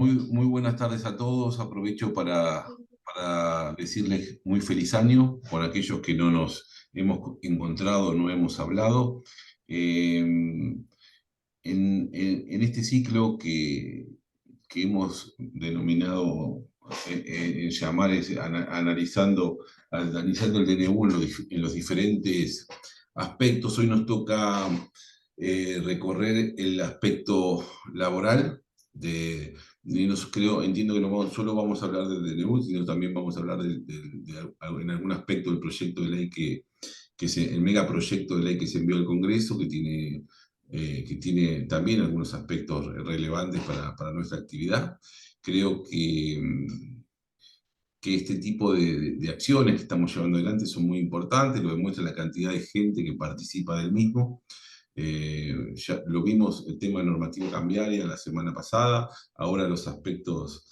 Muy buenas tardes a todos. Aprovecho para decirles muy feliz año por aquellos que no nos hemos encontrado, no hemos hablado. Eh, en este ciclo que hemos denominado llamar analizando el DNU en los diferentes aspectos, hoy nos toca recorrer el aspecto laboral entiendo que no solo vamos a hablar del DNU, sino también vamos a hablar en algún aspecto del proyecto de ley el megaproyecto de ley que se envió al Congreso, que tiene también algunos aspectos relevantes para nuestra actividad. Creo que este tipo de acciones que estamos llevando adelante son muy importantes, lo demuestra la cantidad de gente que participa del mismo. Ya lo vimos el tema de normativa cambiaria la semana pasada, ahora los aspectos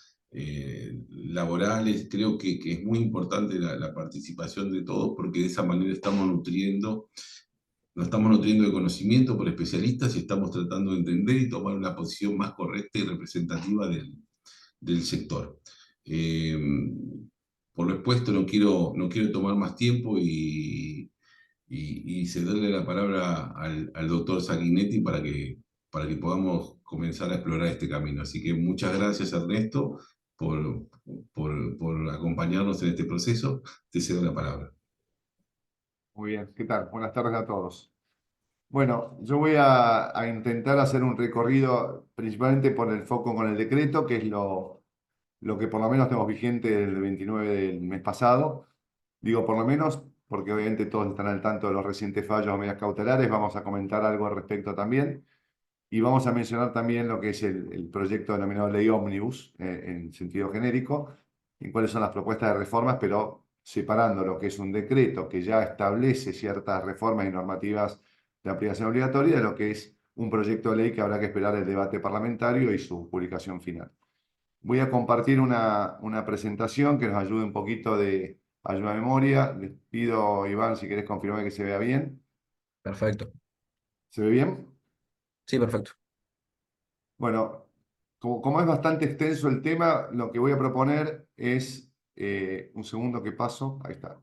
laborales. Creo que es muy importante la participación de todos porque de esa manera nos estamos nutriendo de conocimiento por especialistas y estamos tratando de entender y tomar una posición más correcta y representativa del sector. Eh, por lo expuesto, no quiero tomar más tiempo y cederle la palabra al doctor Sanguinetti para que podamos comenzar a explorar este camino. Así que muchas gracias, Ernesto, por acompañarnos en este proceso. Te cedo la palabra. Muy bien, ¿qué tal? Buenas tardes a todos. Bueno, yo voy a intentar hacer un recorrido principalmente por el foco con el decreto, que es lo que por lo menos tenemos vigente desde el 29 del mes pasado. Digo por lo menos porque obviamente todos están al tanto de los recientes fallos o medidas cautelares. Vamos a comentar algo al respecto también. Y vamos a mencionar también lo que es el proyecto denominado Ley Ómnibus, en sentido genérico, y cuáles son las propuestas de reformas, pero separando lo que es un decreto que ya establece ciertas reformas y normativas de aplicación obligatoria de lo que es un proyecto de ley que habrá que esperar el debate parlamentario y su publicación final. Voy a compartir una presentación que nos ayude un poquito de ayuda a memoria. Les pido, Iván, si querés confirmar que se vea bien. Perfecto. ¿Se ve bien? Sí, perfecto. Bueno, como es bastante extenso el tema, lo que voy a proponer es, un segundo que paso, ahí está,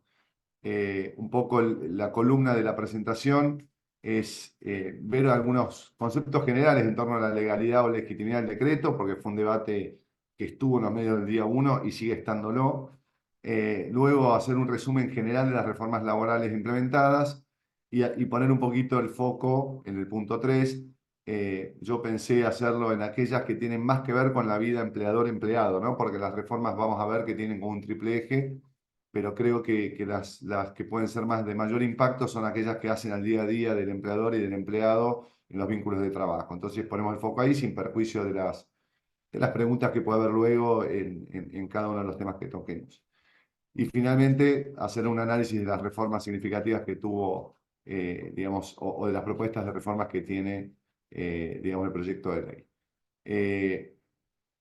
un poco la columna de la presentación es ver algunos conceptos generales en torno a la legalidad o legitimidad del decreto, porque fue un debate que estuvo en los medios del día 1 y sigue estándolo. Luego hacer un resumen general de las reformas laborales implementadas y poner un poquito el foco en el punto 3. Yo pensé hacerlo en aquellas que tienen más que ver con la vida empleador-empleado, ¿no? Porque las reformas vamos a ver que tienen como un triple eje, pero creo que las que pueden ser más de mayor impacto son aquellas que hacen al día a día del empleador y del empleado en los vínculos de trabajo. Entonces ponemos el foco ahí sin perjuicio de las preguntas que puede haber luego en cada uno de los temas que toquemos. Y finalmente, hacer un análisis de las reformas significativas que tuvo, digamos, o de las propuestas de reformas que tiene, digamos, el proyecto de ley.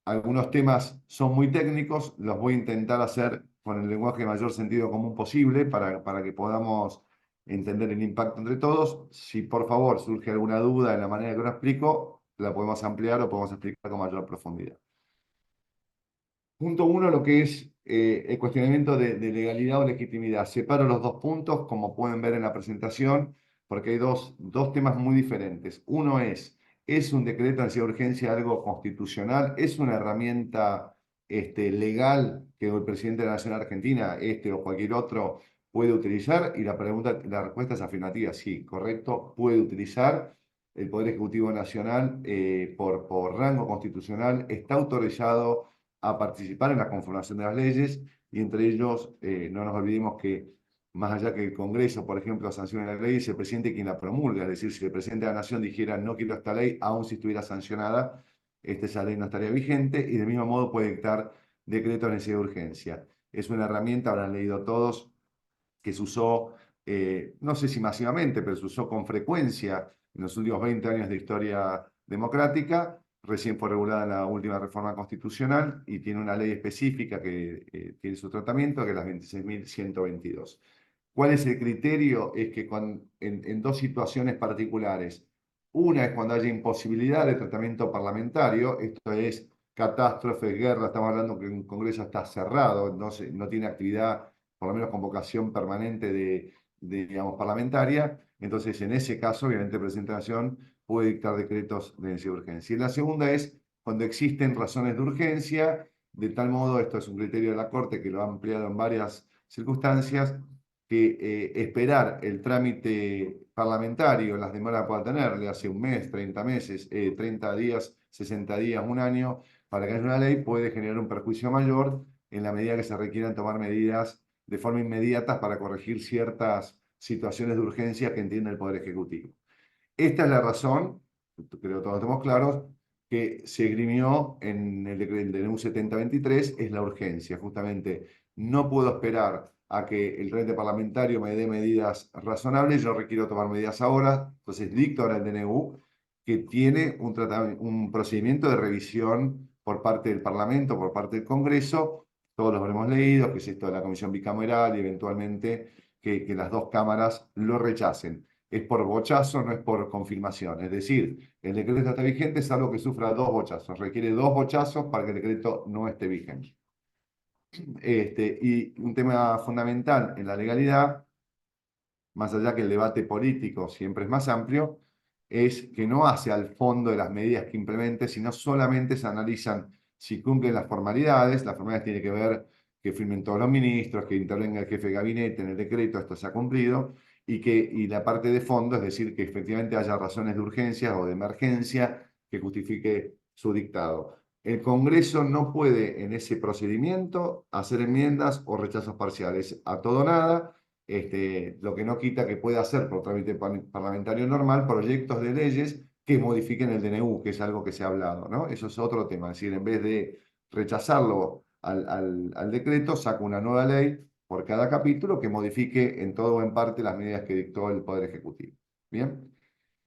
Algunos temas son muy técnicos, los voy a intentar hacer con el lenguaje de mayor sentido común posible para que podamos entender el impacto entre todos. Si por favor surge alguna duda en la manera que lo explico, la podemos ampliar o podemos explicar con mayor profundidad. Punto 1, lo que es el cuestionamiento de legalidad o legitimidad. Separo los dos puntos, como pueden ver en la presentación, porque hay dos temas muy diferentes. Uno ¿es un decreto de necesidad de urgencia algo constitucional? ¿Es una herramienta legal que el presidente de la Nación Argentina, o cualquier otro, puede utilizar? Y la respuesta es afirmativa, sí, correcto, puede utilizar. El Poder Ejecutivo Nacional, por rango constitucional, está autorizado a participar en la conformación de las leyes, y entre ellos no nos olvidemos que más allá que el Congreso, por ejemplo, sancione la ley, es el presidente quien la promulga. Es decir, si el presidente de la Nación dijera no quiero esta ley, aun si estuviera sancionada, esa ley no estaría vigente, y del mismo modo puede dictar decretos de necesidad de urgencia. Es una herramienta, habrán leído todos, que se usó, no sé si masivamente, pero se usó con frecuencia en los últimos 20 años de historia democrática. Recién fue regulada en la última reforma constitucional y tiene una ley específica que tiene su tratamiento, que es la 26.122. ¿Cuál es el criterio? Es que en dos situaciones particulares. Una es cuando haya imposibilidad de tratamiento parlamentario, esto es catástrofes, guerra, estamos hablando que un Congreso está cerrado, no tiene actividad, por lo menos convocación permanente digamos, parlamentaria. Entonces, en ese caso, obviamente, el presidente de la Nación puede dictar decretos de necesidad de urgencia. Y la segunda es cuando existen razones de urgencia, de tal modo, esto es un criterio de la Corte que lo ha ampliado en varias circunstancias, que esperar el trámite parlamentario, las demoras que pueda tener, de hace un mes, 30 meses, 30 días, 60 días, un año, para que haya una ley, puede generar un perjuicio mayor en la medida que se requieran tomar medidas de forma inmediata para corregir ciertas situaciones de urgencia que entiende el Poder Ejecutivo. Esta es la razón, creo que todos estamos claros, que se esgrimió en el decreto del DNU 7023, es la urgencia. Justamente no puedo esperar a que el trámite parlamentario me dé medidas razonables, yo requiero tomar medidas ahora, entonces dicto ahora el DNU, que tiene un procedimiento de revisión por parte del Parlamento, por parte del Congreso, todos lo habremos leído, que es esto de la comisión bicameral y eventualmente que las dos cámaras lo rechacen. Es por bochazo, no es por confirmación. Es decir, el decreto está vigente salvo que sufra dos bochazos. Requiere dos bochazos para que el decreto no esté vigente. Y un tema fundamental en la legalidad, más allá que el debate político siempre es más amplio, es que no hace al fondo de las medidas que implemente, sino solamente se analizan si cumplen las formalidades. Las formalidades tienen que ver que firmen todos los ministros, que intervenga el jefe de gabinete en el decreto, esto se ha cumplido, y la parte de fondo, es decir, que efectivamente haya razones de urgencia o de emergencia que justifique su dictado. El Congreso no puede en ese procedimiento hacer enmiendas o rechazos parciales a todo o nada. Lo que no quita que pueda hacer por trámite parlamentario normal proyectos de leyes que modifiquen el DNU, que es algo que se ha hablado, ¿no? Eso es otro tema. Es decir, en vez de rechazarlo al decreto, saca una nueva ley por cada capítulo que modifique en todo o en parte las medidas que dictó el Poder Ejecutivo. ¿Bien?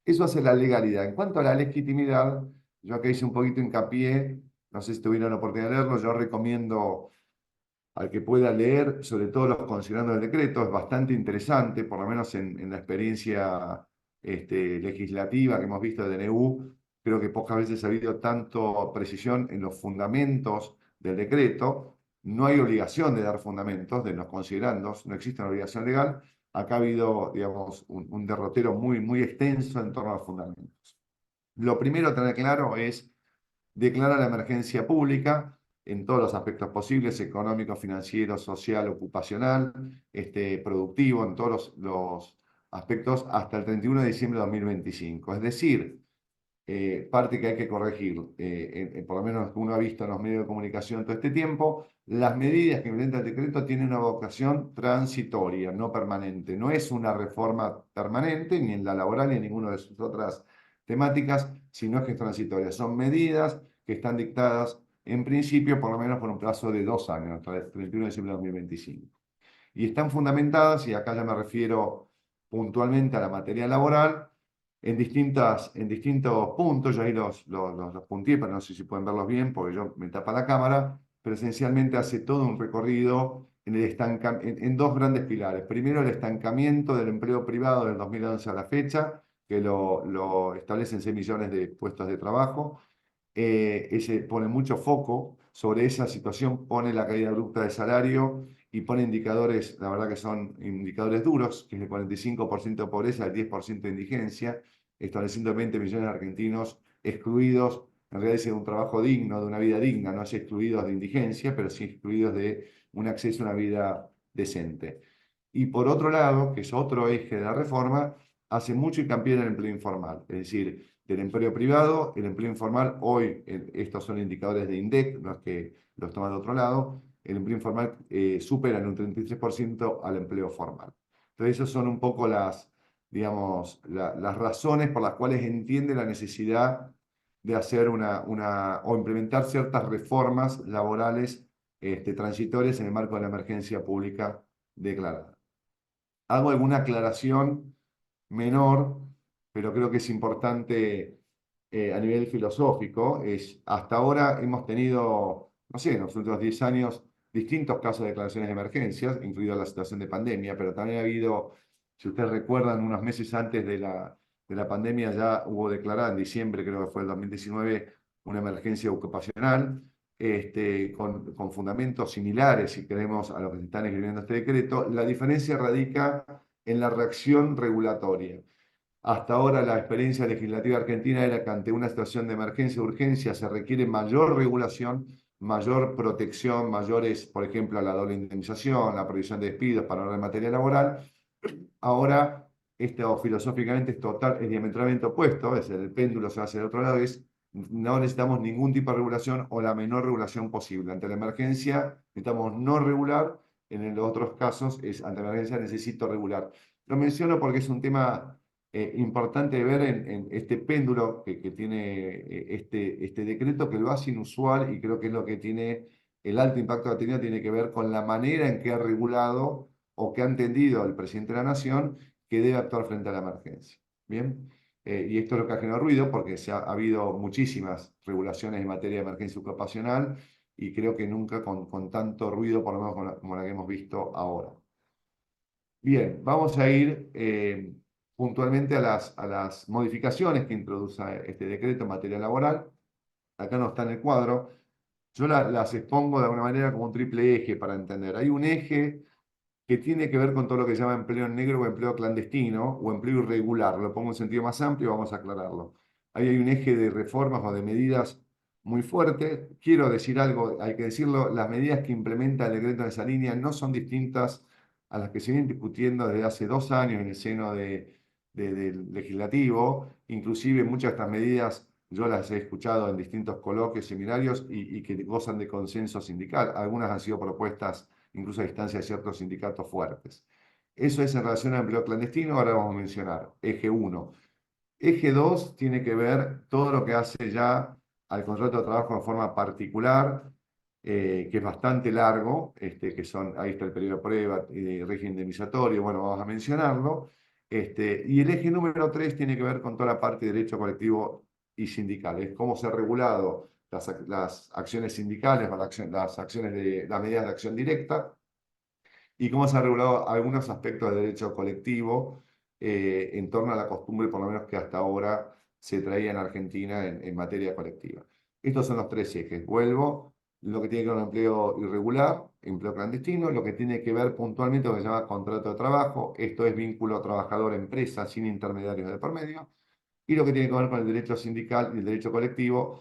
Eso hace la legalidad. En cuanto a la legitimidad, yo acá hice un poquito hincapié, no sé si tuvieron la oportunidad de leerlo, yo recomiendo al que pueda leer, sobre todo los considerando el decreto, es bastante interesante, por lo menos en la experiencia legislativa que hemos visto de DNU, creo que pocas veces ha habido tanto precisión en los fundamentos del decreto. No hay obligación de dar fundamentos de los considerandos, no existe una obligación legal. Acá ha habido, digamos, un derrotero muy, muy extenso en torno a los fundamentos. Lo primero a tener claro es declarar la emergencia pública en todos los aspectos posibles: económico, financiero, social, ocupacional, productivo, en todos los aspectos hasta el 31 de diciembre de 2025. Es decir, parte que hay que corregir, por lo menos que uno ha visto en los medios de comunicación todo este tiempo, las medidas que implementa el decreto tienen una vocación transitoria, no permanente. No es una reforma permanente, ni en la laboral ni en ninguna de sus otras temáticas, sino que es transitoria. Son medidas que están dictadas en principio, por lo menos por un plazo de 2 años, hasta el 31 de diciembre de 2025. Y están fundamentadas, y acá ya me refiero puntualmente a la materia laboral, en distintos puntos. Yo ahí los punteé, pero no sé si pueden verlos bien, porque yo me tapa la cámara, pero esencialmente hace todo un recorrido en dos grandes pilares. Primero, el estancamiento del empleo privado del 2011 a la fecha, que lo establecen 6 millones de puestos de trabajo. Ese pone mucho foco sobre esa situación, pone la caída abrupta de salario y pone indicadores, la verdad que son indicadores duros, que es el 45% de pobreza, el 10% de indigencia, estableciendo 20 millones de argentinos excluidos, en realidad de un trabajo digno, de una vida digna, no es excluidos de indigencia, pero sí excluidos de un acceso a una vida decente. Y por otro lado, que es otro eje de la reforma, hace mucho hincapié en el empleo informal, es decir, del empleo privado, el empleo informal. Hoy, estos son indicadores de INDEC, no es que los toman de otro lado, el empleo informal supera en un 33% al empleo formal. Entonces, esas son un poco digamos, las razones por las cuales entiende la necesidad de hacer o implementar ciertas reformas laborales transitorias en el marco de la emergencia pública declarada. Hago alguna aclaración menor, pero creo que es importante a nivel filosófico. Hasta ahora hemos tenido, no sé, en los últimos 10 años, distintos casos de declaraciones de emergencias, incluida la situación de pandemia, pero también ha habido, si ustedes recuerdan, unos meses antes de la pandemia ya hubo declarada, en diciembre creo que fue el 2019, una emergencia ocupacional, con fundamentos similares, si queremos, a lo que se están escribiendo este decreto. La diferencia radica en la reacción regulatoria. Hasta ahora la experiencia legislativa argentina era que ante una situación de emergencia o urgencia se requiere mayor regulación, mayor protección, mayores, por ejemplo, la doble indemnización, la prohibición de despidos para hablar de materia laboral. Ahora, esto filosóficamente es diametralmente opuesto, es el péndulo se va hacia el otro lado, no necesitamos ningún tipo de regulación o la menor regulación posible. Ante la emergencia necesitamos no regular, en los otros casos ante la emergencia necesito regular. Lo menciono porque es un tema importante de ver en este péndulo que tiene este decreto, que lo hace inusual y creo que es lo que tiene el alto impacto que ha tenido, tiene que ver con la manera en que ha regulado o que ha entendido el presidente de la Nación que debe actuar frente a la emergencia. ¿Bien? Y esto es lo que ha generado ruido porque ha habido muchísimas regulaciones en materia de emergencia ocupacional y creo que nunca con tanto ruido, por lo menos como la que hemos visto ahora. Bien, vamos a ir puntualmente a las modificaciones que introduce este decreto en materia laboral. Acá no está en el cuadro. Yo las expongo de alguna manera como un triple eje para entender. Hay un eje que tiene que ver con todo lo que se llama empleo en negro o empleo clandestino o empleo irregular. Lo pongo en sentido más amplio, vamos a aclararlo. Ahí hay un eje de reformas o de medidas muy fuerte. Quiero decir algo, hay que decirlo, las medidas que implementa el decreto en esa línea no son distintas a las que se vienen discutiendo desde hace 2 años en el seno del legislativo. Inclusive muchas de estas medidas yo las he escuchado en distintos coloquios, seminarios y que gozan de consenso sindical. Algunas han sido propuestas incluso a distancia de ciertos sindicatos fuertes. Eso es en relación al empleo clandestino, ahora vamos a mencionar. Eje 1. Eje 2 tiene que ver todo lo que hace ya al contrato de trabajo de forma particular, que es bastante largo, ahí está el periodo de prueba, régimen indemnizatorio, bueno, vamos a mencionarlo. Y el eje número 3 tiene que ver con toda la parte de derecho colectivo y sindical, es cómo se ha regulado las acciones sindicales, las medidas de acción directa, y cómo se han regulado algunos aspectos del derecho colectivo en torno a la costumbre, por lo menos que hasta ahora se traía en Argentina en materia colectiva. Estos son los tres ejes. Vuelvo, lo que tiene que ver con empleo irregular, empleo clandestino, lo que tiene que ver puntualmente con lo que se llama contrato de trabajo, esto es vínculo trabajador-empresa sin intermediarios de por medio, y lo que tiene que ver con el derecho sindical y el derecho colectivo,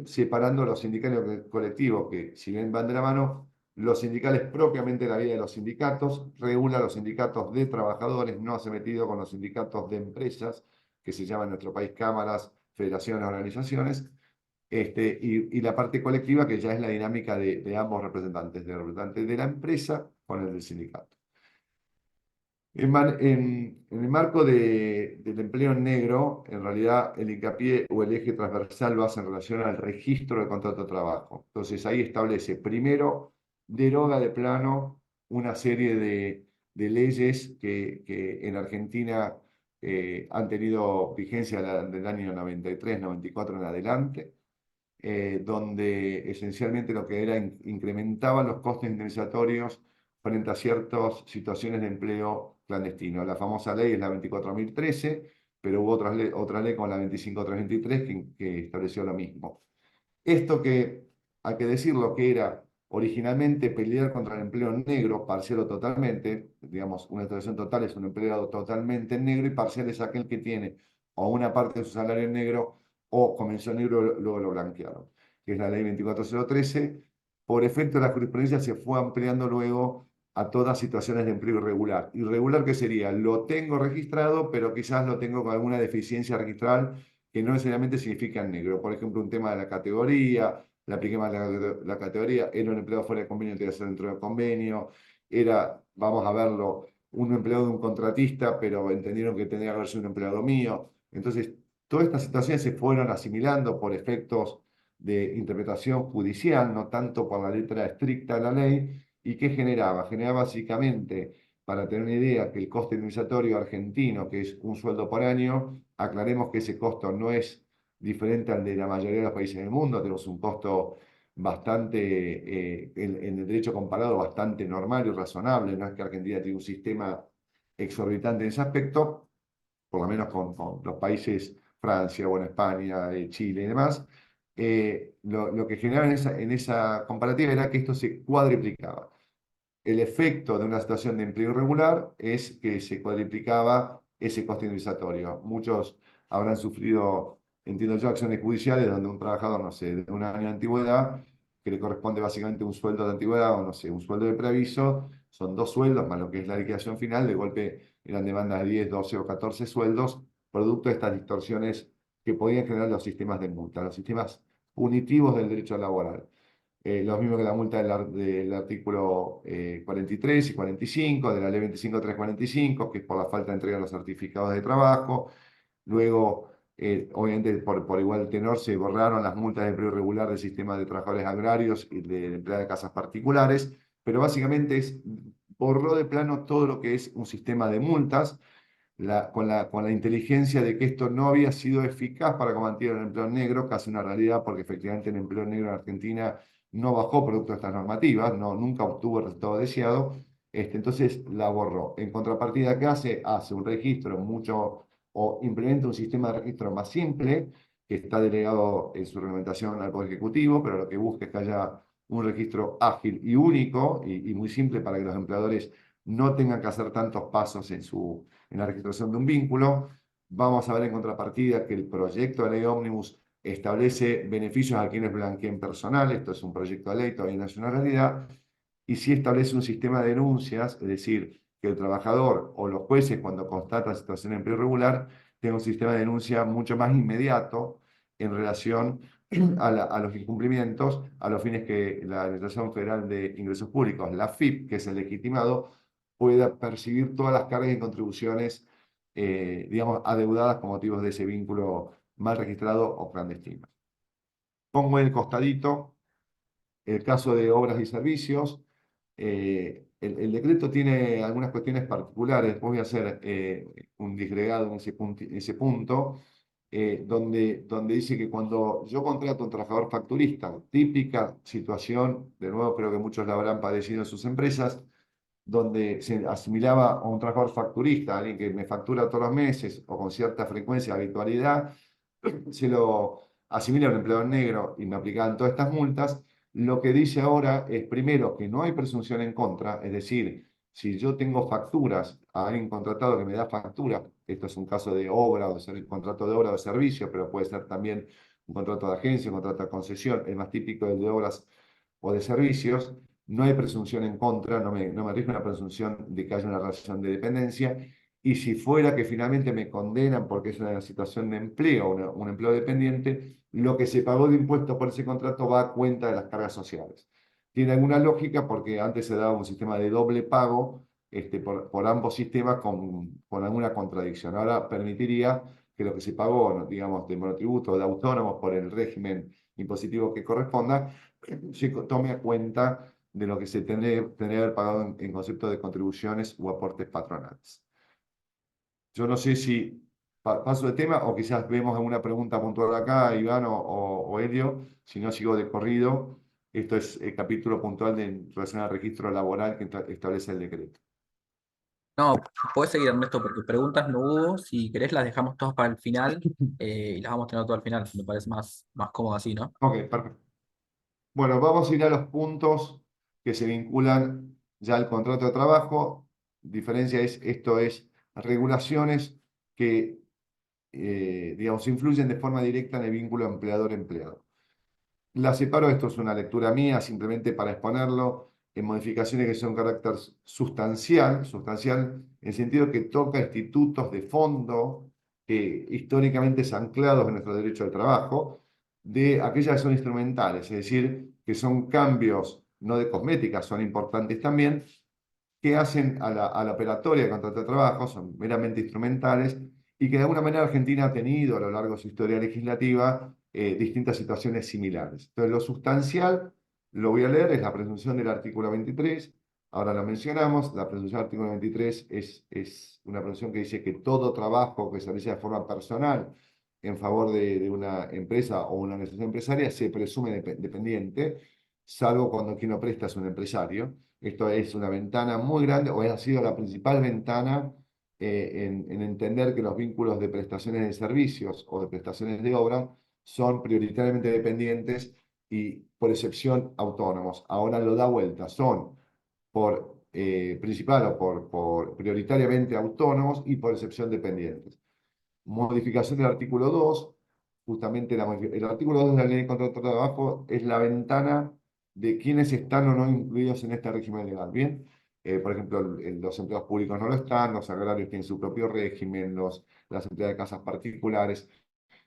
separando los sindicales y los colectivos, que si bien van de la mano, los sindicales propiamente la vida de los sindicatos, regula los sindicatos de trabajadores, no se ha metido con los sindicatos de empresas, que se llaman en nuestro país cámaras, federaciones, organizaciones, y la parte colectiva, que ya es la dinámica de ambos representantes, del representante de la empresa con el del sindicato. En el marco del empleo en negro, en realidad el hincapié o el eje transversal lo hace en relación al registro de contrato de trabajo. Entonces ahí establece, primero, deroga de plano una serie de leyes que en Argentina han tenido vigencia del año 93, 94 en adelante, donde esencialmente lo que era incrementaban los costes indemnizatorios frente a ciertas situaciones de empleo clandestino. La famosa ley es la 24.013, pero hubo otra ley como la 25.323 que estableció lo mismo. Esto que, hay que decirlo, que era originalmente pelear contra el empleo negro, parcial o totalmente, digamos, una situación total es un empleado totalmente en negro y parcial es aquel que tiene o una parte de su salario en negro o comenzó en negro, luego lo blanquearon, que es la ley 24.013. Por efecto de la jurisprudencia se fue ampliando luego a todas situaciones de empleo irregular. Irregular, ¿qué sería? Lo tengo registrado, pero quizás lo tengo con alguna deficiencia registral que no necesariamente significa en negro. Por ejemplo, un tema de la categoría, le apliqué mal la categoría, era un empleado fuera de convenio, tenía que ser dentro del convenio, era, vamos a verlo, un empleado de un contratista, pero entendieron que tendría que haber sido un empleado mío. Entonces, todas estas situaciones se fueron asimilando por efectos de interpretación judicial, no tanto por la letra estricta de la ley. ¿Y qué generaba? Generaba básicamente, para tener una idea, que el coste indemnizatorio argentino, que es un sueldo por año, aclaremos que ese costo no es diferente al de la mayoría de los países del mundo, tenemos un costo bastante, en el derecho comparado, bastante normal y razonable, no es que Argentina tiene un sistema exorbitante en ese aspecto, por lo menos con los países Francia, bueno, España, Chile y demás, lo que generaba en esa comparativa era que esto se cuadriplicaba. El efecto de una situación de empleo irregular es que se cuadriplicaba ese coste indemnizatorio. Muchos habrán sufrido, entiendo yo, acciones judiciales donde un trabajador, no sé, de un año de antigüedad, que le corresponde básicamente un sueldo de antigüedad o, no sé, un sueldo de preaviso, son 2 sueldos más lo que es la liquidación final, de golpe eran demandas de 10, 12 o 14 sueldos, producto de estas distorsiones que podían generar los sistemas de multa, los sistemas punitivos del derecho laboral. Lo mismo que la multa del artículo 43 y 45 de la ley 25.345, que es por la falta de entrega de los certificados de trabajo. Luego, obviamente, por igual tenor, se borraron las multas de empleo irregular del sistema de trabajadores agrarios y de empleados de casas particulares, pero básicamente borró de plano todo lo que es un sistema de multas, con la inteligencia de que esto no había sido eficaz para combatir el empleo negro, casi una realidad, porque efectivamente el empleo negro en Argentina no bajó producto de estas normativas, no, nunca obtuvo el resultado deseado, entonces la borró. En contrapartida, ¿qué hace? Hace un registro mucho, o implementa un sistema de registro más simple, que está delegado en su reglamentación al Poder Ejecutivo, pero lo que busca es que haya un registro ágil y único y muy simple para que los empleadores no tengan que hacer tantos pasos en la registración de un vínculo. Vamos a ver en contrapartida que el proyecto de ley ómnibus establece beneficios a quienes blanqueen personal. Esto es un proyecto de ley, todavía no es una realidad. Y sí establece un sistema de denuncias, es decir, que el trabajador o los jueces, cuando constatan situación de empleo irregular, tengan un sistema de denuncia mucho más inmediato en relación a los incumplimientos, a los fines que la Administración Federal de Ingresos Públicos, la FIP, que es el legitimado, pueda percibir todas las cargas y contribuciones, digamos, adeudadas con motivos de ese vínculo mal registrado o clandestino. Pongo en el costadito el caso de obras y servicios. El decreto tiene algunas cuestiones particulares. Voy a hacer un disgregado en ese punto, donde dice que cuando yo contrato a un trabajador facturista, típica situación, de nuevo creo que muchos la habrán padecido en sus empresas, donde se asimilaba a un trabajador facturista, alguien que me factura todos los meses o con cierta frecuencia, habitualidad, se lo asimila a un empleado negro y me aplicaban todas estas multas. Lo que dice ahora es, primero, que no hay presunción en contra, es decir, si yo tengo facturas a alguien contratado que me da factura, esto es un caso de obra o de contrato de obra o de servicio, pero puede ser también un contrato de agencia, un contrato de concesión, el más típico es el de obras o de servicios, no hay presunción en contra, no me rige una presunción de que haya una relación de dependencia, y si fuera que finalmente me condenan porque es una situación de empleo, un empleo dependiente, lo que se pagó de impuestos por ese contrato va a cuenta de las cargas sociales. Tiene alguna lógica porque antes se daba un sistema de doble pago por ambos sistemas con alguna contradicción. Ahora permitiría que lo que se pagó, ¿no?, digamos, de monotributo, de autónomos por el régimen impositivo que corresponda, se tome a cuenta de lo que se tendría que haber pagado en concepto de contribuciones o aportes patronales. Yo no sé si paso de tema o quizás vemos alguna pregunta puntual acá, Iván o Helio, si no sigo de corrido. Esto es el capítulo puntual en relación al registro laboral que establece el decreto. No, puedes seguir, Ernesto, porque preguntas no hubo. Si querés, las dejamos todas para el final y las vamos a tener todo al final. Me parece más cómodo así, ¿no? Ok, perfecto. Bueno, vamos a ir a los puntos que se vinculan ya al contrato de trabajo. Diferencia esto es regulaciones que, digamos, influyen de forma directa en el vínculo empleador-empleado. La separo, esto es una lectura mía, simplemente para exponerlo, en modificaciones que son de carácter sustancial, en el sentido que toca institutos de fondo históricamente anclados en nuestro derecho al trabajo, de aquellas que son instrumentales, es decir, que son cambios no de cosmética, son importantes también, que hacen a la operatoria de contrato de trabajo, son meramente instrumentales, y que de alguna manera Argentina ha tenido a lo largo de su historia legislativa distintas situaciones similares. Entonces, lo sustancial, lo voy a leer, es la presunción del artículo 23, ahora lo mencionamos, la presunción del artículo 23 es una presunción que dice que todo trabajo que se realiza de forma personal en favor de una empresa o una organización empresaria se presume dependiente, salvo cuando quien lo presta es un empresario. Esto es una ventana muy grande, o ha sido la principal ventana en entender que los vínculos de prestaciones de servicios o de prestaciones de obra son prioritariamente dependientes y por excepción autónomos. Ahora lo da vuelta, son por principal o por prioritariamente autónomos y por excepción dependientes. Modificación del artículo 2, justamente el artículo 2 de la Ley de Contrato de Trabajo es la ventana de quienes están o no incluidos en este régimen legal. Bien, por ejemplo, los empleados públicos no lo están, los agrarios tienen su propio régimen, las empleadas de casas particulares.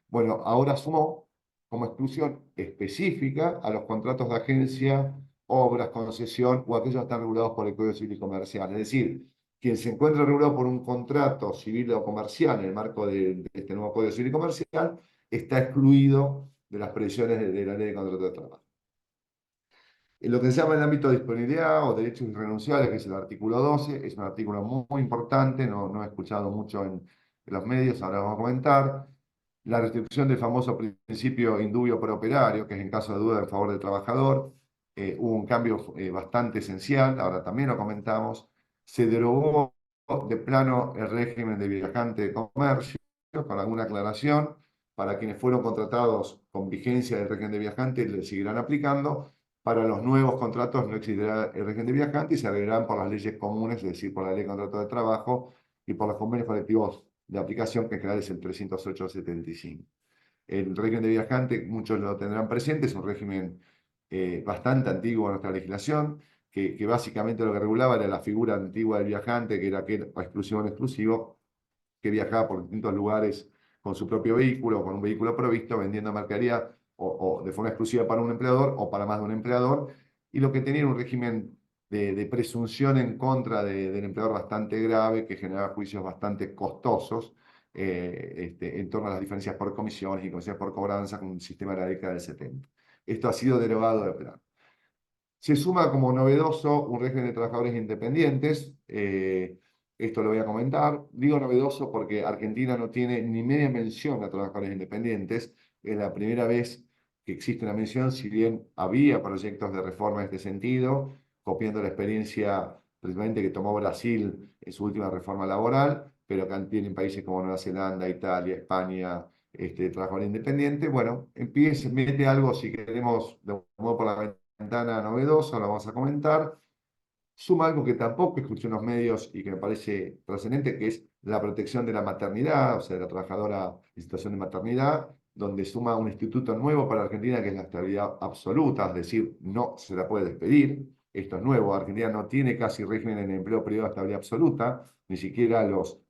Bueno, ahora sumó como exclusión específica a los contratos de agencia, obras, concesión o aquellos que están regulados por el Código Civil y Comercial. Es decir, quien se encuentra regulado por un contrato civil o comercial en el marco de este nuevo Código Civil y Comercial está excluido de las previsiones de la Ley de Contrato de Trabajo. En lo que se llama el ámbito de disponibilidad o derechos irrenunciables, que es el artículo 12, es un artículo muy importante, no he escuchado mucho en los medios, ahora vamos a comentar. La restitución del famoso principio indubio pro operario, que es en caso de duda en favor del trabajador. Hubo un cambio bastante esencial, ahora también lo comentamos. Se derogó de plano el régimen de viajante de comercio, con alguna aclaración. Para quienes fueron contratados con vigencia del régimen de viajante, le seguirán aplicando. Para los nuevos contratos no existirá el régimen de viajante y se regirán por las leyes comunes, es decir, por la ley de contrato de trabajo y por los convenios colectivos de aplicación, que en general es el 308-75. El régimen de viajante, muchos lo tendrán presente, es un régimen bastante antiguo en nuestra legislación, que básicamente lo que regulaba era la figura antigua del viajante, que era aquel exclusivo o no exclusivo, que viajaba por distintos lugares con su propio vehículo o con un vehículo provisto, vendiendo mercadería o de forma exclusiva para un empleador o para más de un empleador, y lo que tenía era un régimen de presunción en contra del empleador bastante grave, que generaba juicios bastante costosos en torno a las diferencias por comisiones y comisiones por cobranza con un sistema de la década del 70. Esto ha sido derogado de plano. Se suma como novedoso un régimen de trabajadores independientes. Esto lo voy a comentar. Digo novedoso porque Argentina no tiene ni media mención a trabajadores independientes. Es la primera vez que existe una mención, si bien había proyectos de reforma en este sentido, copiando la experiencia precisamente que tomó Brasil en su última reforma laboral, pero que tienen países como Nueva Zelanda, Italia, España, trabajador independiente. Bueno, empieza, mete algo, si queremos, de modo por la ventana novedosa, lo vamos a comentar. Suma algo que tampoco escuché en los medios y que me parece trascendente, que es la protección de la maternidad, o sea, de la trabajadora en situación de maternidad, donde suma un instituto nuevo para Argentina, que es la estabilidad absoluta, es decir, no se la puede despedir. Esto es nuevo, Argentina no tiene casi régimen en empleo privado de estabilidad absoluta, ni siquiera los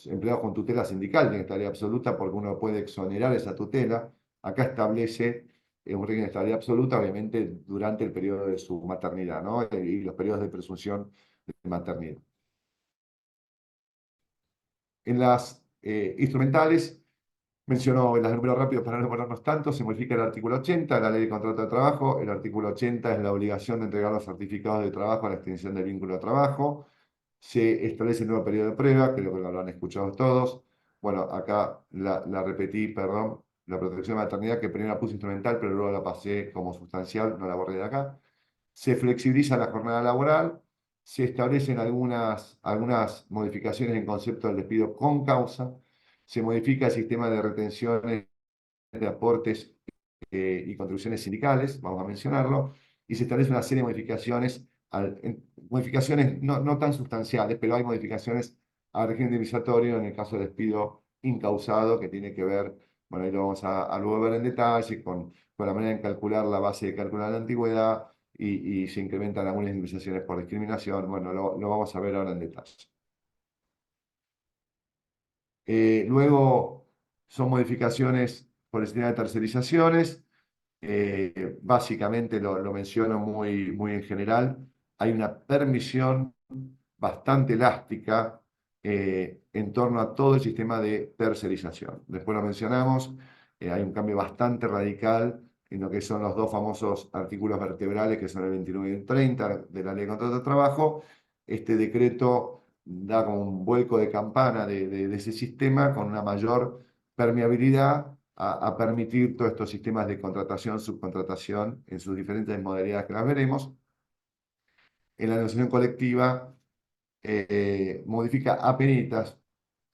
empleados con tutela sindical tienen estabilidad absoluta porque uno puede exonerar esa tutela. Acá establece un régimen de estabilidad absoluta, obviamente, durante el periodo de su maternidad, ¿no? Y los periodos de presunción de maternidad. En las instrumentales, menciono las números rápidos para no demorarnos tanto, se modifica el artículo 80 de la Ley de Contrato de Trabajo. El artículo 80 es la obligación de entregar los certificados de trabajo a la extinción del vínculo de trabajo. Se establece el nuevo periodo de prueba, creo que lo habrán escuchado todos. Bueno, acá la repetí, perdón, la protección de maternidad, que primero la puse instrumental, pero luego la pasé como sustancial, no la borré de acá. Se flexibiliza la jornada laboral, se establecen algunas modificaciones en concepto del despido con causa, se modifica el sistema de retenciones de aportes y contribuciones sindicales, vamos a mencionarlo, y se establece una serie de modificaciones, modificaciones no tan sustanciales, pero hay modificaciones al régimen indemnizatorio en el caso de despido incausado, que tiene que ver, bueno, ahí lo vamos a luego ver en detalle, con la manera de calcular la base de cálculo de la antigüedad, y se incrementan algunas indemnizaciones por discriminación, bueno, lo vamos a ver ahora en detalle. Luego son modificaciones por el sistema de tercerizaciones. Básicamente lo menciono muy en general. Hay una permisión bastante elástica en torno a todo el sistema de tercerización. Después lo mencionamos, hay un cambio bastante radical en lo que son los dos famosos artículos vertebrales, que son el 29 y el 30 de la Ley de Contrato de Trabajo. Este decreto da como un vuelco de campana de ese sistema con una mayor permeabilidad a permitir todos estos sistemas de contratación, subcontratación en sus diferentes modalidades que las veremos. En la negociación colectiva modifica apenitas,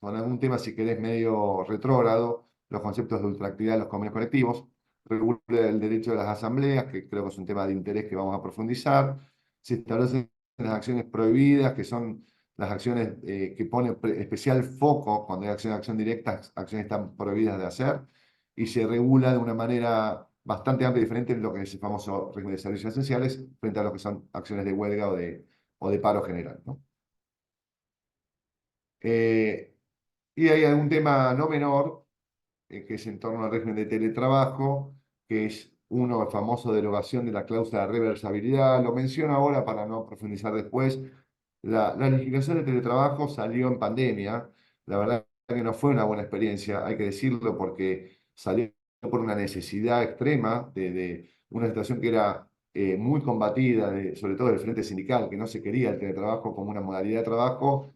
con algún tema, si querés, medio retrógrado, los conceptos de ultraactividad de los convenios colectivos, regula el derecho de las asambleas, que creo que es un tema de interés que vamos a profundizar, se establecen las acciones prohibidas, que son las acciones que pone especial foco cuando hay acción directa, acciones están prohibidas de hacer, y se regula de una manera bastante amplia y diferente en lo que es el famoso régimen de servicios esenciales frente a lo que son acciones de huelga o de paro general, ¿no? Y hay algún tema no menor, que es en torno al régimen de teletrabajo, que es uno, el famoso derogación de la cláusula de reversibilidad. Lo menciono ahora para no profundizar después. La legislación de teletrabajo salió en pandemia. La verdad que no fue una buena experiencia, hay que decirlo, porque salió por una necesidad extrema de una situación que era muy combatida, sobre todo del frente sindical, que no se quería el teletrabajo como una modalidad de trabajo.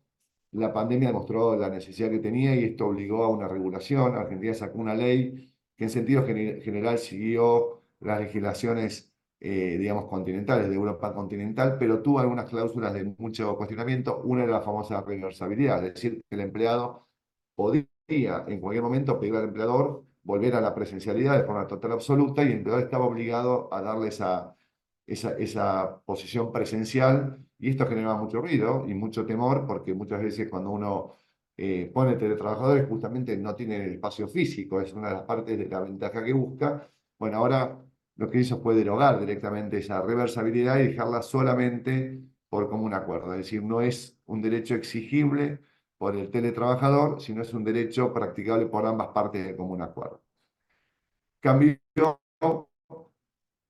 La pandemia demostró la necesidad que tenía y esto obligó a una regulación. Argentina sacó una ley que en sentido general siguió las legislaciones, digamos, continentales, de Europa continental, pero tuvo algunas cláusulas de mucho cuestionamiento. Una era la famosa reversibilidad, es decir, que el empleado podía en cualquier momento pedir al empleador volver a la presencialidad de forma total absoluta y el empleador estaba obligado a darle esa posición presencial, y esto generaba mucho ruido y mucho temor, porque muchas veces cuando uno pone teletrabajadores justamente no tiene el espacio físico, es una de las partes de la ventaja que busca. Bueno, ahora lo que hizo fue derogar directamente esa reversibilidad y dejarla solamente por común acuerdo, es decir, no es un derecho exigible por el teletrabajador, sino es un derecho practicable por ambas partes de común acuerdo. Cambió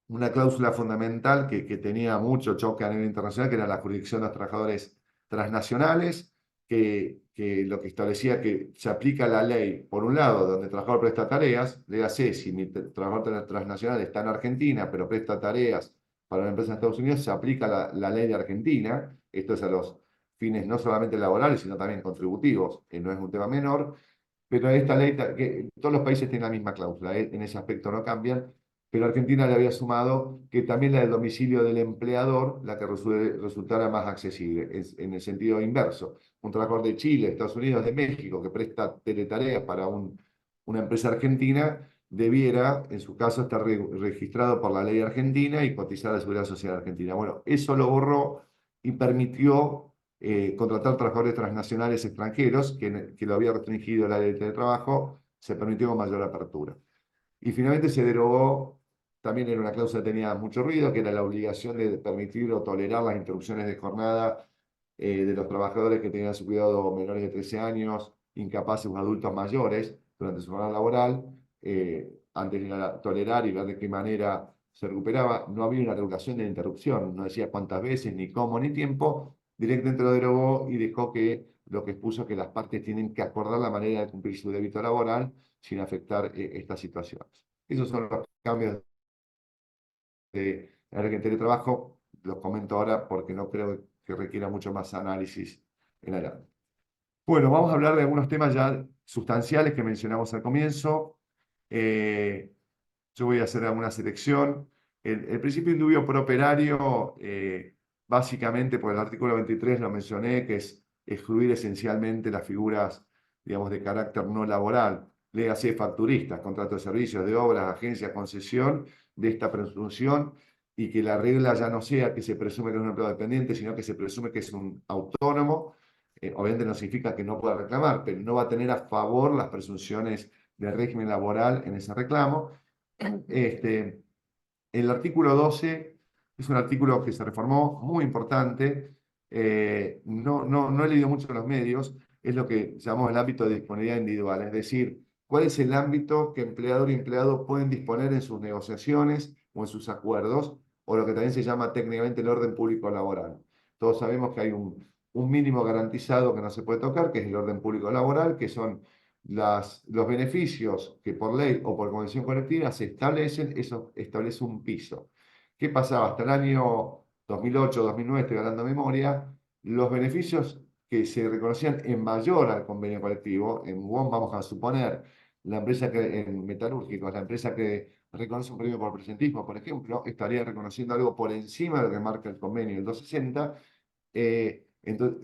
una cláusula fundamental que tenía mucho choque a nivel internacional, que era la jurisdicción de los trabajadores transnacionales, que lo que establecía que se aplica la ley, por un lado, donde el trabajador presta tareas, léase, si mi trabajador transnacional está en Argentina, pero presta tareas para una empresa en Estados Unidos, se aplica la ley de Argentina. Esto es a los fines no solamente laborales, sino también contributivos, que no es un tema menor. Pero esta ley, que todos los países tienen la misma cláusula, en ese aspecto no cambian, pero Argentina le había sumado que también la del domicilio del empleador, la que resultara más accesible, en el sentido inverso. Un trabajador de Chile, Estados Unidos, de México, que presta teletareas para una empresa argentina, debiera, en su caso, estar registrado por la ley argentina y cotizar a la Seguridad Social Argentina. Bueno, eso lo borró y permitió contratar trabajadores transnacionales extranjeros, que lo había restringido la ley de teletrabajo, se permitió con mayor apertura. Y finalmente se derogó, también era una cláusula que tenía mucho ruido, que era la obligación de permitir o tolerar las interrupciones de jornada de los trabajadores que tenían a su cuidado menores de 13 años, incapaces o adultos mayores durante su jornada laboral. Antes de tolerar y ver de qué manera se recuperaba, no había una regulación de la interrupción, no decía cuántas veces, ni cómo, ni tiempo. Directamente lo derogó y dejó que lo que expuso que las partes tienen que acordar la manera de cumplir su débito laboral sin afectar estas situaciones. Esos son los cambios de la área de teletrabajo. Los comento ahora porque no creo que requiera mucho más análisis en adelante. Bueno, vamos a hablar de algunos temas ya sustanciales que mencionamos al comienzo. Yo voy a hacer alguna selección. El principio indubio pro operario, básicamente por el artículo 23 lo mencioné, que es excluir esencialmente las figuras, digamos, de carácter no laboral, léase facturistas, contratos de servicios, de obras, agencias, concesión, de esta presunción, y que la regla ya no sea que se presume que es un empleado dependiente, sino que se presume que es un autónomo. Obviamente no significa que no pueda reclamar, pero no va a tener a favor las presunciones del régimen laboral en ese reclamo. El artículo 12 es un artículo que se reformó, muy importante. No he leído mucho en los medios, es lo que llamamos el ámbito de disponibilidad individual, es decir, cuál es el ámbito que empleador y empleado pueden disponer en sus negociaciones o en sus acuerdos, o lo que también se llama técnicamente el orden público laboral. Todos sabemos que hay un mínimo garantizado que no se puede tocar, que es el orden público laboral, que son los beneficios que por ley o por convención colectiva se establecen. Eso establece un piso. ¿Qué pasaba? Hasta el año 2008, 2009, estoy hablando de memoria, los beneficios que se reconocían en mayor al convenio colectivo, en WOM vamos a suponer, la empresa que, en metalúrgicos, la empresa que reconoce un premio por presentismo, por ejemplo, estaría reconociendo algo por encima de lo que marca el convenio del 260. Entonces,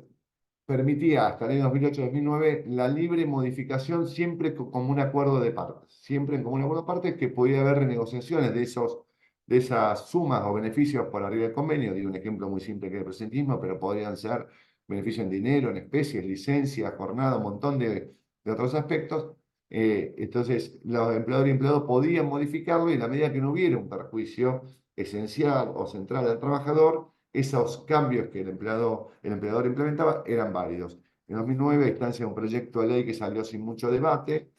permitía hasta el año 2008-2009 la libre modificación siempre como un acuerdo de partes, siempre en como un acuerdo de partes que podía haber renegociaciones de esas sumas o beneficios por arriba del convenio. Digo un ejemplo muy simple que es el presentismo, pero podrían ser beneficios en dinero, en especies, licencias, jornada, un montón de otros aspectos. Entonces, los empleadores y empleados podían modificarlo y en la medida que no hubiera un perjuicio esencial o central al trabajador, esos cambios que el empleador implementaba eran válidos. En 2009, a instancia de un proyecto de ley que salió sin mucho debate,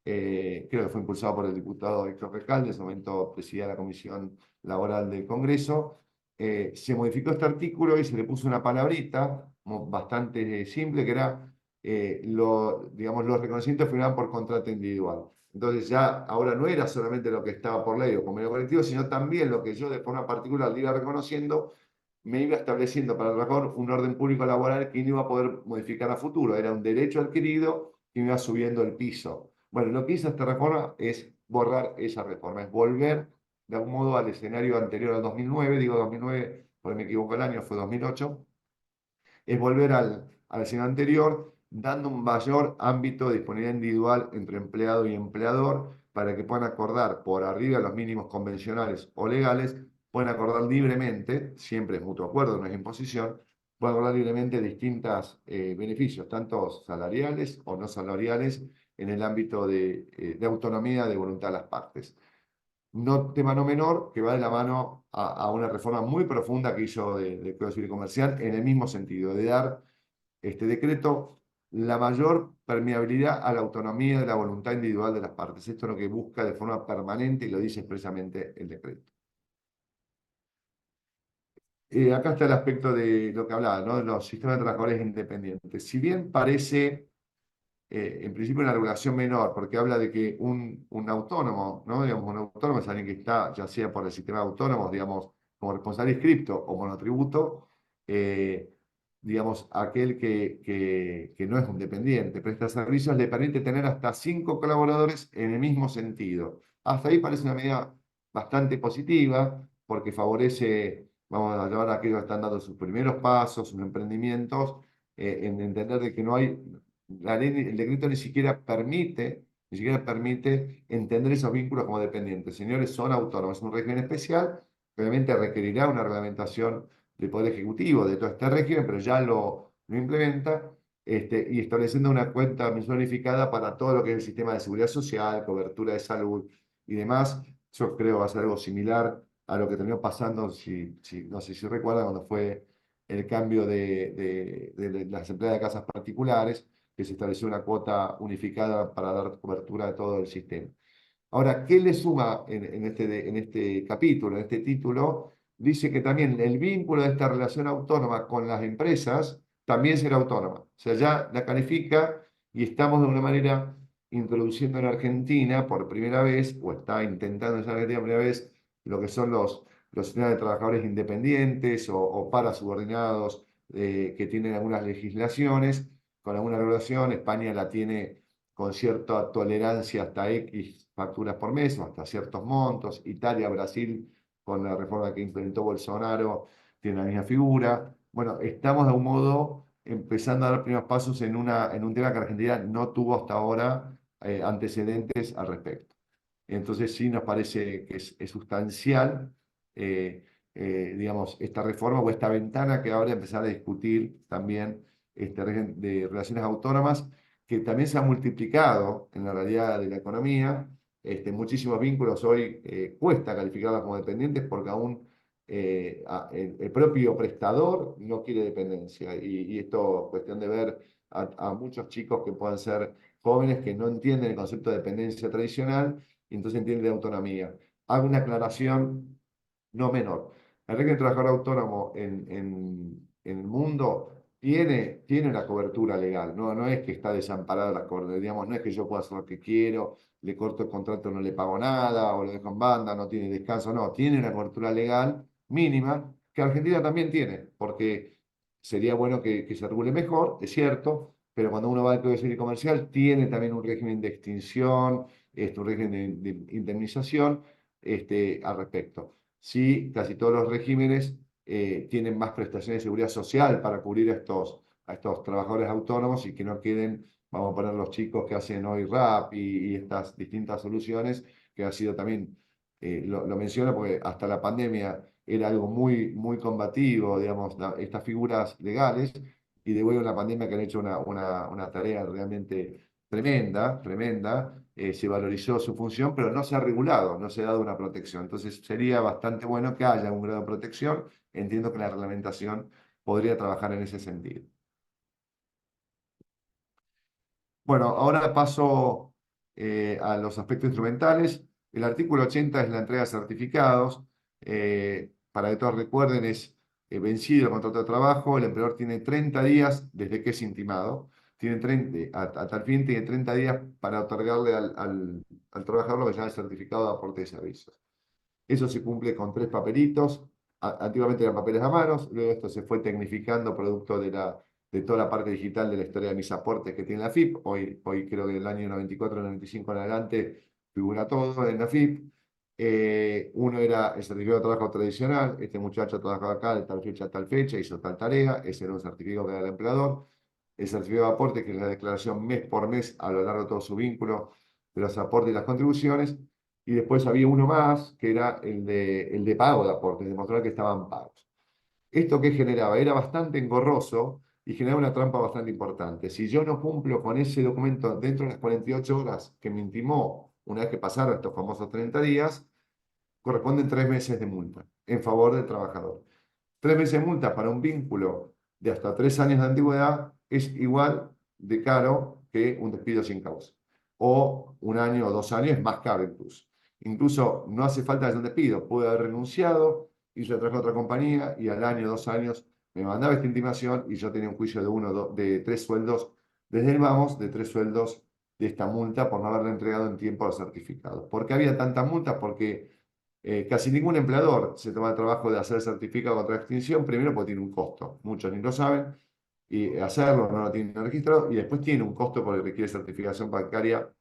creo que fue impulsado por el diputado Héctor Recalde, en ese momento presidía la Comisión Laboral del Congreso, se modificó este artículo y se le puso una palabrita bastante simple, que era, digamos, los reconocimientos firmaban por contrato individual. Entonces ya ahora no era solamente lo que estaba por ley o convenio colectivo, sino también lo que yo de forma particular le iba reconociendo, me iba estableciendo para el trabajador un orden público laboral que no iba a poder modificar a futuro. Era un derecho adquirido que iba subiendo el piso. Bueno, lo que hizo esta reforma es borrar esa reforma, es volver de algún modo al escenario anterior al 2009, digo 2009 porque me equivoco el año, fue 2008, es volver al escenario anterior, dando un mayor ámbito de disponibilidad individual entre empleado y empleador para que puedan acordar por arriba de los mínimos convencionales o legales, pueden acordar libremente, siempre es mutuo acuerdo, no es imposición, pueden acordar libremente distintos beneficios, tanto salariales o no salariales, en el ámbito de autonomía, de voluntad de las partes. No, tema no menor, que va de la mano a una reforma muy profunda que hizo del Código Civil y Comercial en el mismo sentido, de dar este decreto la mayor permeabilidad a la autonomía de la voluntad individual de las partes. Esto es lo que busca de forma permanente y lo dice expresamente el decreto. Acá está el aspecto de lo que hablaba, ¿no? De los sistemas de trabajadores independientes. Si bien parece en principio una regulación menor, porque habla de que un autónomo, ¿no? Digamos, un autónomo es alguien que está, ya sea por el sistema de autónomos, digamos, como responsable inscripto o monotributo, digamos, aquel que no es un dependiente, presta servicios, le permite tener hasta 5 colaboradores en el mismo sentido. Hasta ahí parece una medida bastante positiva, porque favorece, vamos a llamar a aquellos que están dando sus primeros pasos, sus emprendimientos, en entender de que no hay la ley, el decreto ni siquiera permite entender esos vínculos como dependientes. Señores, son autónomos, es un régimen especial, obviamente requerirá una reglamentación del Poder Ejecutivo de todo este régimen, pero ya lo implementa, y estableciendo una cuenta mensual unificada para todo lo que es el sistema de seguridad social, cobertura de salud y demás. Yo creo que va a ser algo similar a lo que terminó pasando, no sé si recuerdan, cuando fue el cambio de las empleadas de casas particulares, que se estableció una cuota unificada para dar cobertura a todo el sistema. Ahora, ¿qué le suma en este capítulo, en este título? Dice que también el vínculo de esta relación autónoma con las empresas también será autónoma. O sea, ya la califica y estamos de una manera introduciendo en Argentina por primera vez, o está intentando en Argentina por primera vez, lo que son los sistemas de trabajadores independientes o parasubordinados que tienen algunas legislaciones, con alguna regulación. España la tiene con cierta tolerancia hasta X facturas por mes o hasta ciertos montos. Italia, Brasil, con la reforma que implementó Bolsonaro, tiene la misma figura. Bueno, estamos de un modo empezando a dar primeros pasos en un tema que Argentina no tuvo hasta ahora antecedentes al respecto. Entonces sí nos parece que es sustancial, digamos, esta reforma o esta ventana que ahora empezar a discutir también este régimen de relaciones autónomas, que también se ha multiplicado en la realidad de la economía. Muchísimos vínculos hoy cuesta calificarlos como dependientes porque aún el propio prestador no quiere dependencia. Y esto es cuestión de ver a muchos chicos que puedan ser jóvenes que no entienden el concepto de dependencia tradicional y entonces entienden de autonomía. Hago una aclaración no menor. El régimen de trabajador autónomo en el mundo tiene una cobertura legal, no es que está desamparada la cobertura, digamos, no es que yo pueda hacer lo que quiero, le corto el contrato, no le pago nada, o lo dejo en banda, no tiene descanso, no, tiene una cobertura legal mínima, que Argentina también tiene, porque sería bueno que se regule mejor, es cierto, pero cuando uno va al Código Civil y Comercial, tiene también un régimen de extinción, un régimen de indemnización al respecto. Sí, casi todos los regímenes tienen más prestaciones de seguridad social para cubrir a a estos trabajadores autónomos y que no queden, vamos a poner los chicos que hacen hoy rap y estas distintas soluciones, que ha sido también, lo menciono porque hasta la pandemia era algo muy, muy combativo, digamos, estas figuras legales, y de vuelta en la pandemia que han hecho una tarea realmente tremenda, tremenda, se valorizó su función, pero no se ha regulado, no se ha dado una protección. Entonces sería bastante bueno que haya un grado de protección. Entiendo que la reglamentación podría trabajar en ese sentido. Bueno, ahora paso a los aspectos instrumentales. El artículo 80 es la entrega de certificados. Para que todos recuerden, es vencido el contrato de trabajo. El empleador tiene 30 días desde que es intimado. Tiene 30, a tal fin tiene 30 días para otorgarle al trabajador lo que se llama el certificado de aporte de servicios. Eso se cumple con 3 papelitos. Antiguamente eran papeles a manos, luego esto se fue tecnificando producto de toda la parte digital de la historia de mis aportes que tiene la FIP. Hoy creo que del año 94, 95 en adelante figura todo en la FIP. Uno era el certificado de trabajo tradicional. Este muchacho trabajaba acá de tal fecha a tal fecha, hizo tal tarea. Ese era un certificado que da el empleador. El certificado de aporte, que es la declaración mes por mes a lo largo de todo su vínculo de los aportes y las contribuciones. Y después había uno más, que era el de pago de aportes, demostrar que estaban pagos. ¿Esto qué generaba? Era bastante engorroso y generaba una trampa bastante importante. Si yo no cumplo con ese documento dentro de las 48 horas que me intimó, una vez que pasaron estos famosos 30 días, corresponden 3 meses de multa en favor del trabajador. 3 meses de multa para un vínculo de hasta 3 años de antigüedad es igual de caro que un despido sin causa. O 1 año o 2 años es más caro incluso. Incluso no hace falta hacer un despido, puede haber renunciado, hizo trabajo a otra compañía y al año, 2 años me mandaba esta intimación y yo tenía un juicio de 3 sueldos, desde el vamos, de 3 sueldos de esta multa por no haberle entregado en tiempo los certificados. ¿Por qué había tanta multa? Porque casi ningún empleador se toma el trabajo de hacer el certificado contra extinción, primero porque tiene un costo, muchos ni lo saben, y hacerlo no lo tienen registrado, y después tiene un costo porque requiere certificación bancaria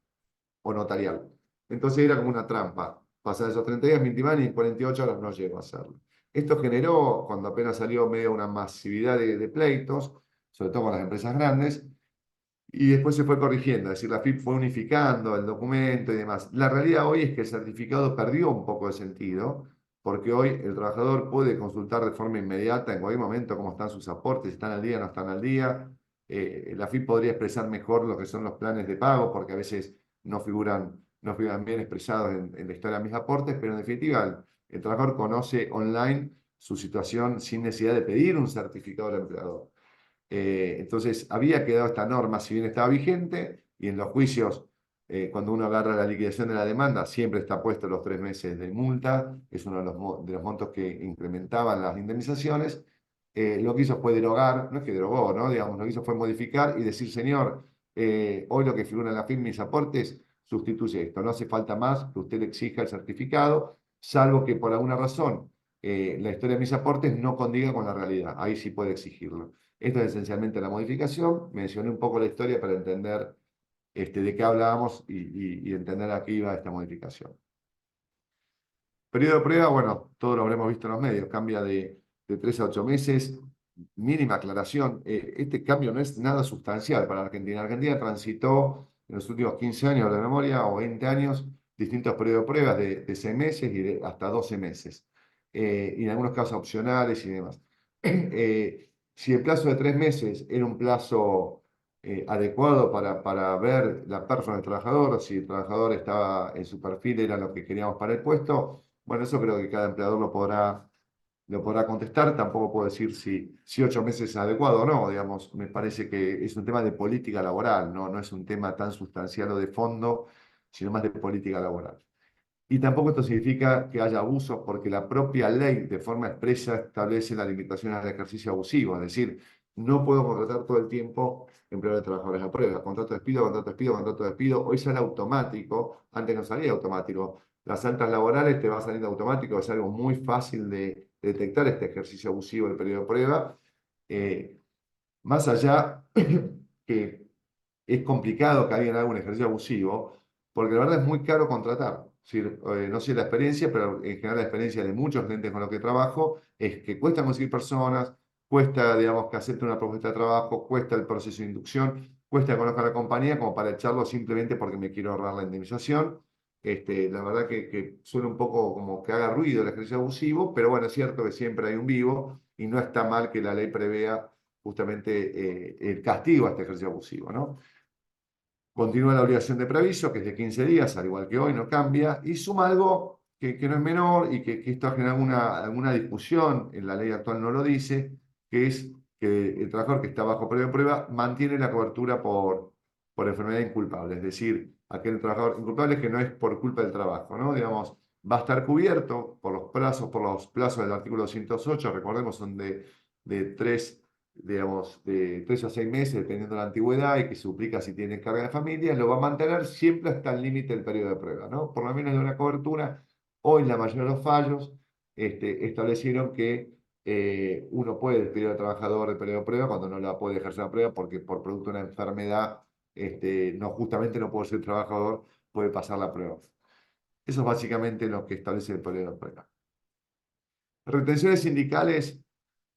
o notarial. Entonces era como una trampa. Pasan esos 30 días, me intiman y en 48 horas no llego a hacerlo. Esto generó, cuando apenas salió medio una masividad de pleitos, sobre todo con las empresas grandes, y después se fue corrigiendo, es decir, la FIP fue unificando el documento y demás. La realidad hoy es que el certificado perdió un poco de sentido, porque hoy el trabajador puede consultar de forma inmediata en cualquier momento cómo están sus aportes, si están al día, no están al día. La FIP podría expresar mejor lo que son los planes de pago, porque a veces no figuran bien expresados en la historia de mis aportes, pero en definitiva el trabajador conoce online su situación sin necesidad de pedir un certificado al empleador. Entonces, había quedado esta norma, si bien estaba vigente, y en los juicios, cuando uno agarra la liquidación de la demanda, siempre está puesto los 3 meses de multa, es uno de los montos que incrementaban las indemnizaciones. Lo que hizo fue derogar, no es que derogó, ¿no? Digamos, lo que hizo fue modificar y decir, señor, hoy lo que figura en la FIP, mis aportes, sustituye esto, no hace falta más que usted le exija el certificado, salvo que por alguna razón la historia de mis aportes no condiga con la realidad, ahí sí puede exigirlo. Esto es esencialmente la modificación. Mencioné un poco la historia para entender de qué hablábamos y entender a qué iba esta modificación. Periodo de prueba, bueno, todo lo habremos visto en los medios, cambia de 3 a 8 meses. Mínima aclaración, este cambio no es nada sustancial para Argentina. Argentina transitó en los últimos 15 años de memoria o 20 años distintos periodos de pruebas de 6 meses y hasta 12 meses. Y en algunos casos opcionales y demás. Si el plazo de 3 meses era un plazo adecuado para ver la persona del trabajador, si el trabajador estaba en su perfil, era lo que queríamos para el puesto, bueno, eso creo que cada empleador lo podrá contestar. Tampoco puedo decir si 8 meses es adecuado o no, digamos, me parece que es un tema de política laboral, no es un tema tan sustancial o de fondo, sino más de política laboral. Y tampoco esto significa que haya abusos, porque la propia ley de forma expresa establece la limitación al ejercicio abusivo, es decir, no puedo contratar todo el tiempo empleadores de trabajadores a prueba, contrato de despido, contrato de despido, contrato de despido, hoy sale automático, antes no salía automático, las altas laborales te va saliendo automático, es algo muy fácil de detectar este ejercicio abusivo del periodo de prueba, más allá que es complicado que alguien haga un ejercicio abusivo, porque la verdad es muy caro contratar. Es decir, no sé la experiencia, pero en general la experiencia de muchos clientes con los que trabajo es que cuesta conseguir personas, cuesta, digamos, que acepte una propuesta de trabajo, cuesta el proceso de inducción, cuesta que conozca a la compañía como para echarlo simplemente porque me quiero ahorrar la indemnización. La verdad que suena un poco como que haga ruido el ejercicio abusivo, pero bueno, es cierto que siempre hay un vivo y no está mal que la ley prevea justamente el castigo a este ejercicio abusivo, ¿no? Continúa la obligación de preaviso, que es de 15 días, al igual que hoy, no cambia, y suma algo que no es menor y que esto ha generado alguna discusión, en la ley actual no lo dice, que es que el trabajador que está bajo periodo de prueba mantiene la cobertura por enfermedad inculpable, es decir, aquel trabajador inculpable que no es por culpa del trabajo, ¿no? Digamos, va a estar cubierto por los plazos del artículo 208, recordemos, son de 3 digamos, de 3 a 6 meses, dependiendo de la antigüedad, y que se suplica si tiene carga de familia, lo va a mantener siempre hasta el límite del periodo de prueba, ¿no? Por lo menos de una cobertura. Hoy la mayoría de los fallos establecieron que uno puede despedir al trabajador de periodo de prueba cuando no la puede ejercer la prueba porque por producto de una enfermedad, no, justamente no puede ser trabajador, puede pasar la prueba. Eso es básicamente lo que establece el periodo de prueba. Retenciones sindicales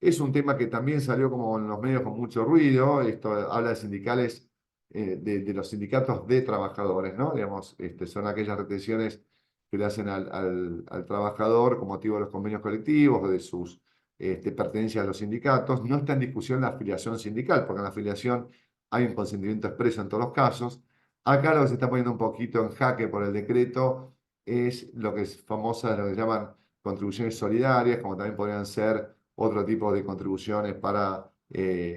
es un tema que también salió como en los medios con mucho ruido. Esto habla de sindicales, de los sindicatos de trabajadores, ¿no? Digamos, son aquellas retenciones que le hacen al trabajador con motivo de los convenios colectivos o de sus pertenencias a los sindicatos. No está en discusión la afiliación sindical, porque en la afiliación hay un consentimiento expreso en todos los casos. Acá lo que se está poniendo un poquito en jaque por el decreto es lo que es famosa, lo que llaman contribuciones solidarias, como también podrían ser otro tipo de contribuciones para,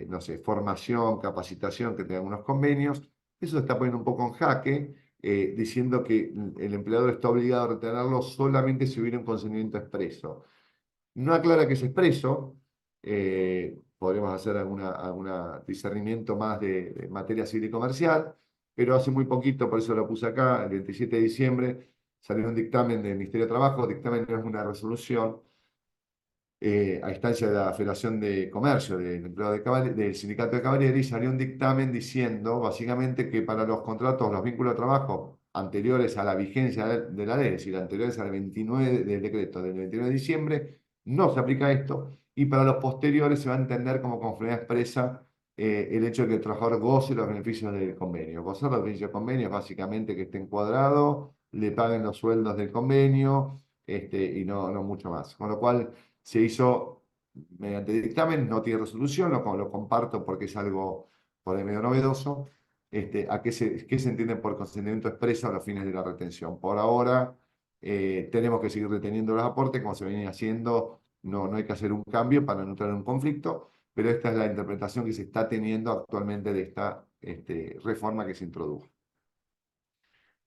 no sé, formación, capacitación, que tengan unos convenios. Eso se está poniendo un poco en jaque, diciendo que el empleador está obligado a retenerlo solamente si hubiera un consentimiento expreso. No aclara que es expreso, podríamos hacer algún discernimiento más de materia civil y comercial, pero hace muy poquito, por eso lo puse acá, el 27 de diciembre, salió un dictamen del Ministerio de Trabajo, dictamen no es una resolución, a instancia de la Federación de Comercio del Sindicato de Caballeros, salió un dictamen diciendo básicamente que para los contratos, los vínculos de trabajo anteriores a la vigencia de la ley, es decir, anteriores al 29 del decreto del 29 de diciembre, no se aplica esto, y para los posteriores se va a entender como conformidad expresa el hecho de que el trabajador goce los beneficios del convenio. Gozar los beneficios del convenio es básicamente que esté encuadrado, le paguen los sueldos del convenio, y no mucho más. Con lo cual se hizo mediante dictamen, no tiene resolución, lo comparto porque es algo por ahí medio novedoso. ¿Qué se entiende por consentimiento expreso a los fines de la retención? Por ahora tenemos que seguir reteniendo los aportes como se venía haciendo, no hay que hacer un cambio para no entrar en un conflicto, pero esta es la interpretación que se está teniendo actualmente de esta reforma que se introdujo.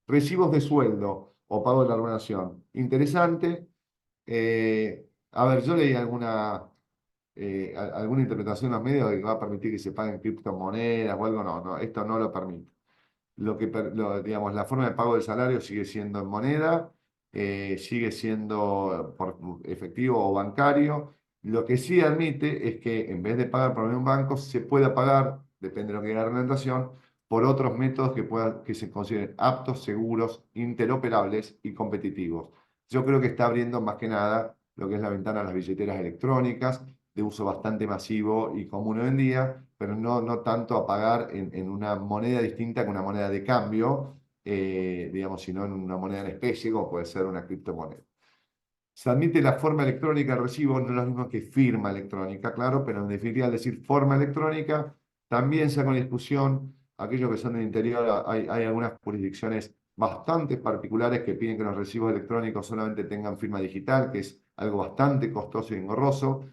Recibos de sueldo o pago de la remuneración. Interesante. A ver, yo leí alguna interpretación en los medios de que va a permitir que se paguen criptomonedas o algo. No, esto no lo permite. Digamos, la forma de pago del salario sigue siendo en moneda, sigue siendo por efectivo o bancario. Lo que sí admite es que en vez de pagar por un banco, se pueda pagar, depende de lo que diga la reglamentación, por otros métodos que se consideren aptos, seguros, interoperables y competitivos. Yo creo que está abriendo más que nada lo que es la ventana a las billeteras electrónicas, de uso bastante masivo y común hoy en día, pero no tanto a pagar en una moneda distinta que una moneda de cambio, digamos, sino en una moneda en especie, como puede ser una criptomoneda. Se admite la forma electrónica del recibo, no es lo mismo que firma electrónica, claro, pero en definitiva, al decir forma electrónica, también saca una discusión. Aquellos que son del interior, hay algunas jurisdicciones bastante particulares que piden que los recibos electrónicos solamente tengan firma digital, que es algo bastante costoso y engorroso.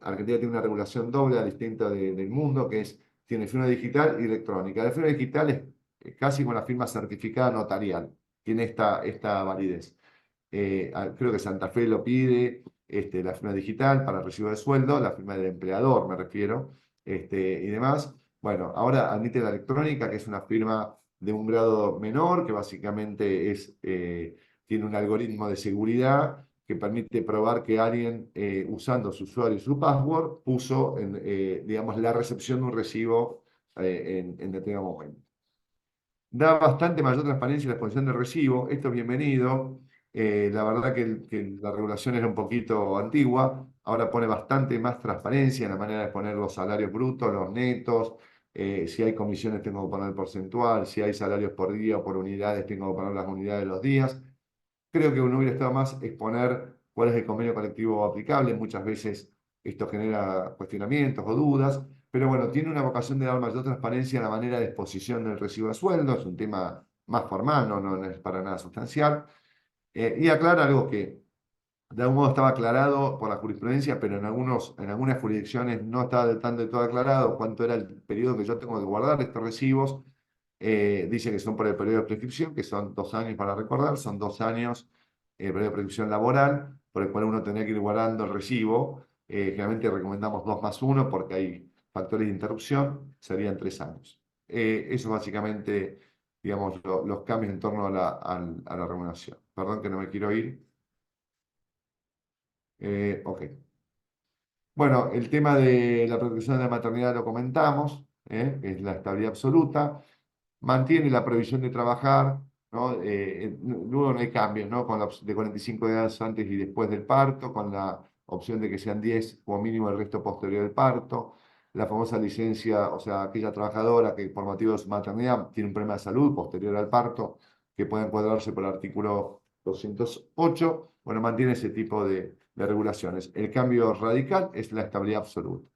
Argentina tiene una regulación doble, distinta del mundo, que tiene firma digital y electrónica. La firma digital es casi con la firma certificada notarial, tiene esta validez. Creo que Santa Fe lo pide, la firma digital para recibo de sueldo, la firma del empleador me refiero, y demás. Bueno, ahora admite la electrónica, que es una firma de un grado menor, que básicamente tiene un algoritmo de seguridad que permite probar que alguien, usando su usuario y su password, puso, digamos, la recepción de un recibo en determinado momento. Da bastante mayor transparencia en la exposición del recibo, esto es bienvenido. La verdad que la regulación era un poquito antigua, ahora pone bastante más transparencia en la manera de poner los salarios brutos, los netos, si hay comisiones tengo que poner el porcentual, si hay salarios por día o por unidades tengo que poner las unidades de los días. Creo que no hubiera estado más exponer cuál es el convenio colectivo aplicable. Muchas veces esto genera cuestionamientos o dudas, pero bueno, tiene una vocación de dar mayor transparencia en la manera de exposición del recibo de sueldo. Es un tema más formal, no es para nada sustancial. Y aclara algo que de algún modo estaba aclarado por la jurisprudencia, pero en algunas jurisdicciones no estaba de todo aclarado cuánto era el periodo que yo tengo que guardar estos recibos. Dice que son por el periodo de prescripción, que son 2 años para recordar, son 2 años el periodo de prescripción laboral, por el cual uno tendría que ir guardando el recibo. Generalmente recomendamos 2+1 porque hay factores de interrupción, serían 3 años. Eso básicamente, digamos, los cambios en torno a la remuneración. Perdón que no me quiero ir. Ok. Bueno, el tema de la protección de la maternidad lo comentamos, es la estabilidad absoluta. Mantiene la prohibición de trabajar, ¿no? Luego no hay cambios, ¿no? Con la de 45 días antes y después del parto, con la opción de que sean 10 como mínimo el resto posterior del parto. La famosa licencia, o sea, aquella trabajadora que por motivos de su maternidad tiene un problema de salud posterior al parto, que puede encuadrarse por el artículo 208, bueno, mantiene ese tipo de regulaciones. El cambio radical es la estabilidad absoluta.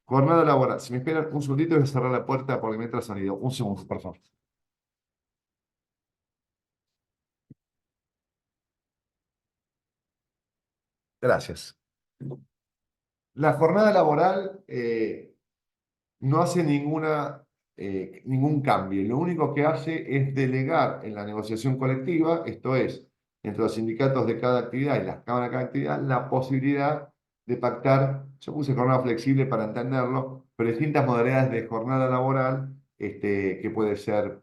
Jornada laboral. Si me esperan un segundito, voy a cerrar la puerta porque me entra sonido. Un segundo, por favor. Gracias. La jornada laboral no hace ningún cambio. Lo único que hace es delegar en la negociación colectiva, esto es, entre los sindicatos de cada actividad y las cámaras de cada actividad, la posibilidad de pactar, yo puse jornada flexible para entenderlo, pero distintas modalidades de jornada laboral, que puede ser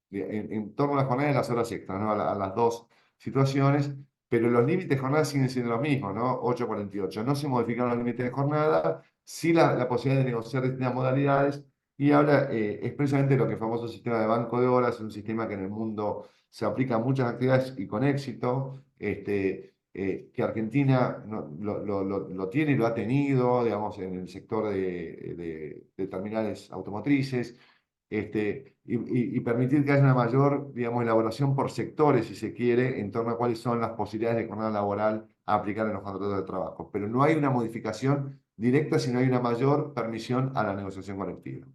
en torno a la jornada y las horas extras, ¿no? A las dos situaciones, pero los límites de jornada siguen siendo los mismos, ¿no? 8:48. No se modificaron los límites de jornada, sí la posibilidad de negociar distintas modalidades, y habla expresamente de lo que es el famoso sistema de banco de horas, un sistema que en el mundo se aplica a muchas actividades y con éxito, que Argentina lo tiene y lo ha tenido, digamos, en el sector de terminales automotrices, y permitir que haya una mayor, digamos, elaboración por sectores, si se quiere, en torno a cuáles son las posibilidades de jornada laboral a aplicar en los contratos de trabajo. Pero no hay una modificación directa, sino hay una mayor permisión a la negociación colectiva.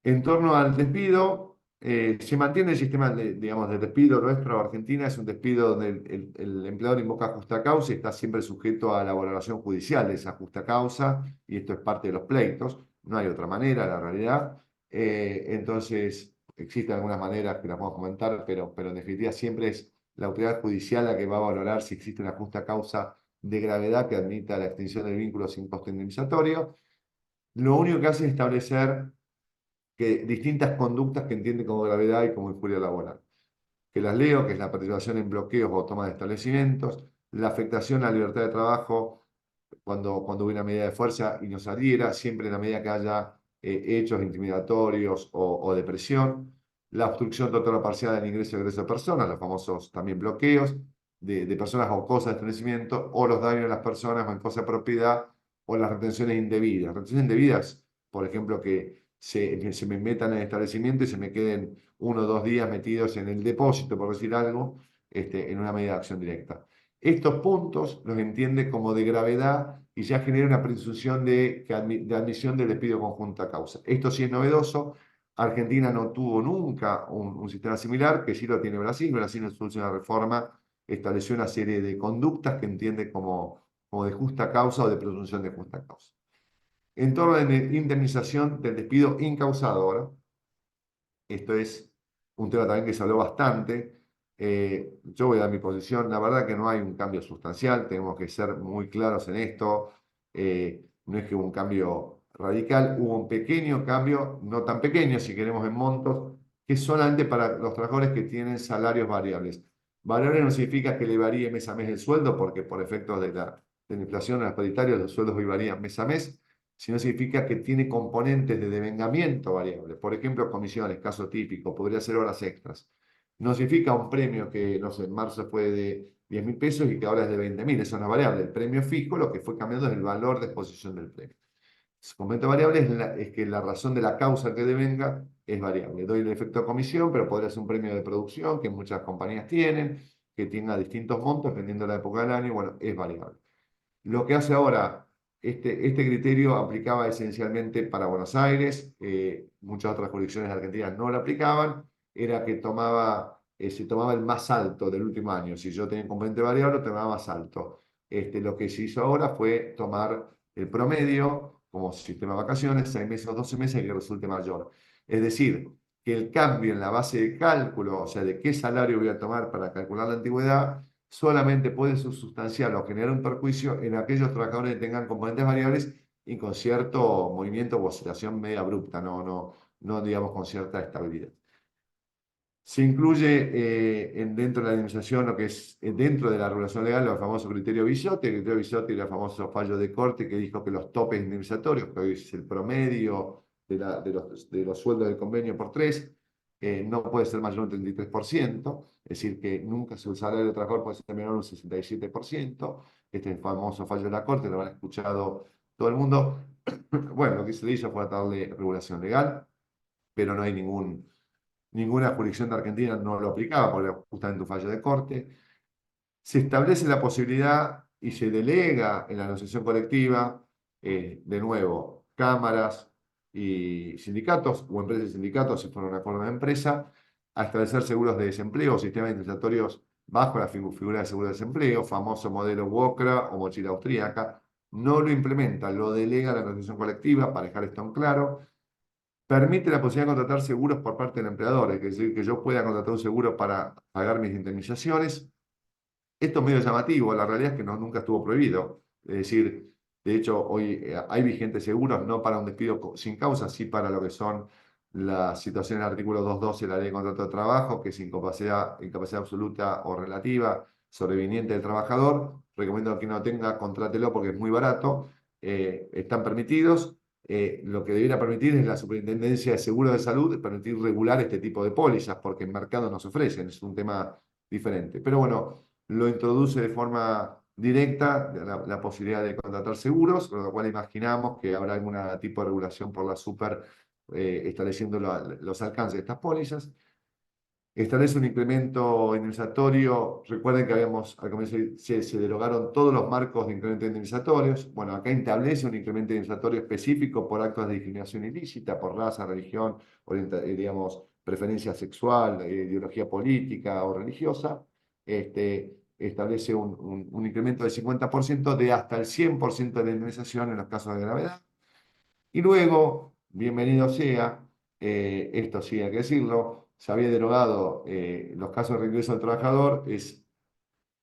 En torno al despido, se mantiene el sistema digamos, de despido nuestro. Argentina es un despido donde el empleador invoca justa causa y está siempre sujeto a la valoración judicial de esa justa causa, y esto es parte de los pleitos. No hay otra manera, la realidad. Entonces, existen algunas maneras que las vamos a comentar, pero en definitiva siempre es la autoridad judicial la que va a valorar si existe una justa causa de gravedad que admita la extinción del vínculo sin costo indemnizatorio. Lo único que hace es establecer que distintas conductas que entiende como gravedad y como injuria laboral. Que las leo, que es la participación en bloqueos o toma de establecimientos, la afectación a la libertad de trabajo cuando hubiera una medida de fuerza y no saliera, siempre en la medida que haya hechos intimidatorios o de presión, la obstrucción total o parcial del ingreso y egreso de personas, los famosos también bloqueos de personas o cosas de establecimiento, o los daños a las personas o en cosa de propiedad, o las retenciones indebidas. Retenciones indebidas, por ejemplo, que se me metan en el establecimiento y se me queden 1 o 2 días metidos en el depósito, por decir algo, en una medida de acción directa. Estos puntos los entiende como de gravedad y ya genera una presunción de admisión del despido conjunto a causa. Esto sí es novedoso. Argentina no tuvo nunca un sistema similar, que sí lo tiene Brasil. Brasil en su última reforma estableció una serie de conductas que entiende como de justa causa o de presunción de justa causa. En torno a la indemnización del despido incausado ahora, esto es un tema también que se habló bastante. Yo voy a dar mi posición. La verdad que no hay un cambio sustancial, tenemos que ser muy claros en esto. No es que hubo un cambio radical, hubo un pequeño cambio, no tan pequeño si queremos en montos, que es solamente para los trabajadores que tienen salarios variables. Variable no significa que le varíe mes a mes el sueldo, porque por efectos de la inflación en los paritarios los sueldos hoy varían mes a mes, sino significa que tiene componentes de devengamiento variable. Por ejemplo, comisiones, caso típico, podría ser horas extras. No significa un premio que, no sé, en marzo fue de 10.000 pesos y que ahora es de 20.000. Eso no es variable. El premio fijo lo que fue cambiando es el valor de exposición del premio. El complemento variable es que la razón de la causa que devenga es variable. Doy el efecto de comisión, pero podría ser un premio de producción que muchas compañías tienen, que tenga distintos montos dependiendo de la época del año. Bueno, es variable. Lo que hace ahora, este criterio aplicaba esencialmente para Buenos Aires, muchas otras jurisdicciones de Argentina no lo aplicaban, era que se tomaba el más alto del último año. Si yo tenía un componente variable, tomaba más alto. Lo que se hizo ahora fue tomar el promedio como sistema de vacaciones, 6 meses o 12 meses, que resulte mayor. Es decir, que el cambio en la base de cálculo, o sea, de qué salario voy a tomar para calcular la antigüedad, solamente puede ser sustancial o generar un perjuicio en aquellos trabajadores que tengan componentes variables y con cierto movimiento o oscilación media abrupta, no digamos con cierta estabilidad. Se incluye dentro de la indemnización lo que es dentro de la regulación legal, el famoso criterio Bisotti. El criterio Bisotti era el famoso fallo de corte que dijo que los topes indemnizatorios, que hoy es el promedio de los sueldos del convenio por 3, no puede ser mayor del 33%, es decir, que nunca el salario del trabajador puede ser menor del 67%. Este es el famoso fallo de la corte, lo habrá escuchado todo el mundo. Bueno, lo que se le hizo fue darle regulación legal, pero no hay ninguna jurisdicción de Argentina no lo aplicaba, porque era justamente un fallo de corte. Se establece la posibilidad y se delega en la negociación colectiva, de nuevo, cámaras y sindicatos, o empresas y sindicatos, si fuera una forma de empresa, a establecer seguros de desempleo o sistemas indemnizatorios bajo la figura de seguro de desempleo, famoso modelo WOCRA o mochila austríaca. No lo implementa, lo delega a la negociación colectiva, para dejar esto en claro. Permite la posibilidad de contratar seguros por parte del empleador, es decir, que yo pueda contratar un seguro para pagar mis indemnizaciones. Esto es medio llamativo, la realidad es que nunca estuvo prohibido. Es decir, de hecho, hoy hay vigentes seguros, no para un despido sin causa, sí para lo que son las situaciones del artículo 212 de la Ley de Contrato de Trabajo, que es incapacidad absoluta o relativa sobreviniente del trabajador. Recomiendo que no tenga, contrátelo porque es muy barato. Están permitidos. Lo que debiera permitir es la Superintendencia de Seguros de Salud, permitir regular este tipo de pólizas, porque en mercado no se ofrecen, es un tema diferente. Pero bueno, lo introduce de forma directa la posibilidad de contratar seguros, con lo cual imaginamos que habrá algún tipo de regulación por la super, estableciendo los alcances de estas pólizas. Establece un incremento indemnizatorio. Recuerden que al comienzo se derogaron todos los marcos de incremento indemnizatorios. Bueno, acá establece un incremento indemnizatorio específico por actos de discriminación ilícita, por raza, religión, digamos, preferencia sexual, ideología política o religiosa. Establece un incremento del 50% de hasta el 100% de la indemnización en los casos de gravedad. Y luego, bienvenido sea, esto sí hay que decirlo, se había derogado los casos de reingreso del trabajador,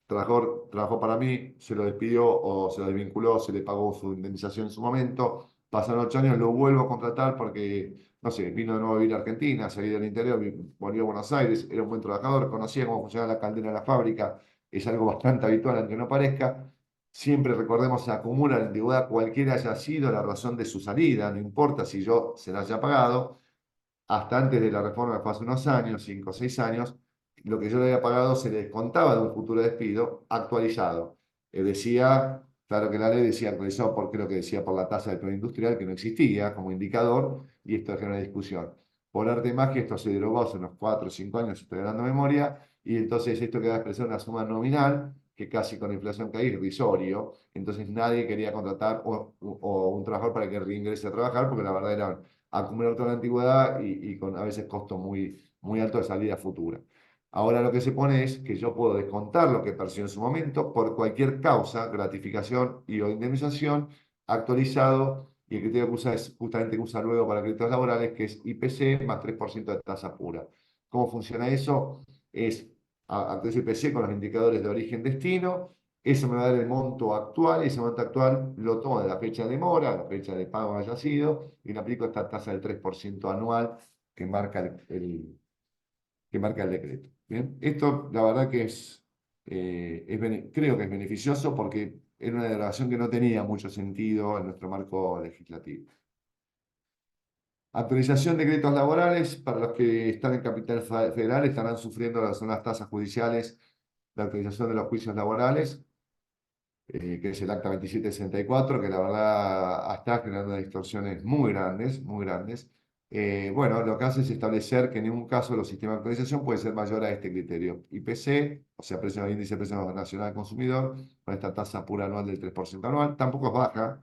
trabajador trabajó para mí, se lo despidió o se lo desvinculó, se le pagó su indemnización en su momento, pasaron 8 años, lo vuelvo a contratar porque, no sé, vino de nuevo a vivir a Argentina, se ha ido al interior, volvió a Buenos Aires, era un buen trabajador, conocía cómo funcionaba la caldera de la fábrica, es algo bastante habitual, aunque no parezca. Siempre recordemos, se acumula la antigüedad, cualquiera haya sido la razón de su salida, no importa si yo se la haya pagado, hasta antes de la reforma que fue hace unos años, 5 o 6 años, lo que yo le había pagado se le descontaba de un futuro despido actualizado. Decía, claro que la ley decía actualizado porque lo que decía por la tasa del PIB industrial, que no existía como indicador, y esto genera una discusión. Por arte de magia, esto se derogó hace unos 4 o 5 años, estoy dando memoria, y entonces esto queda expresado en una suma nominal, que casi con inflación cae irrisorio, entonces nadie quería contratar o un trabajador para que reingrese a trabajar, porque la verdad era acumular toda la antigüedad y con a veces costos muy altos de salida futura. Ahora lo que se pone es que yo puedo descontar lo que percibió en su momento por cualquier causa, gratificación y o indemnización, actualizado, y el criterio que usa es justamente que usa luego para créditos laborales, que es IPC más 3% de tasa pura. ¿Cómo funciona eso? Es actualizo IPC con los indicadores de origen-destino, eso me va a dar el monto actual, y ese monto actual lo tomo de la fecha de mora, la fecha de pago haya sido, y le aplico esta tasa del 3% anual que marca que marca el decreto. ¿Bien? Esto, la verdad que creo que es beneficioso porque era una derogación que no tenía mucho sentido en nuestro marco legislativo. Actualización de decretos laborales. Para los que están en Capital Federal estarán sufriendo las tasas judiciales la actualización de los juicios laborales, que es el Acta 2764, que la verdad está generando distorsiones muy grandes, muy grandes. Bueno, lo que hace es establecer que en ningún caso los sistemas de actualización puede ser mayor a este criterio. IPC, o sea, índice de precios nacional del consumidor, con esta tasa pura anual del 3% anual, tampoco es baja,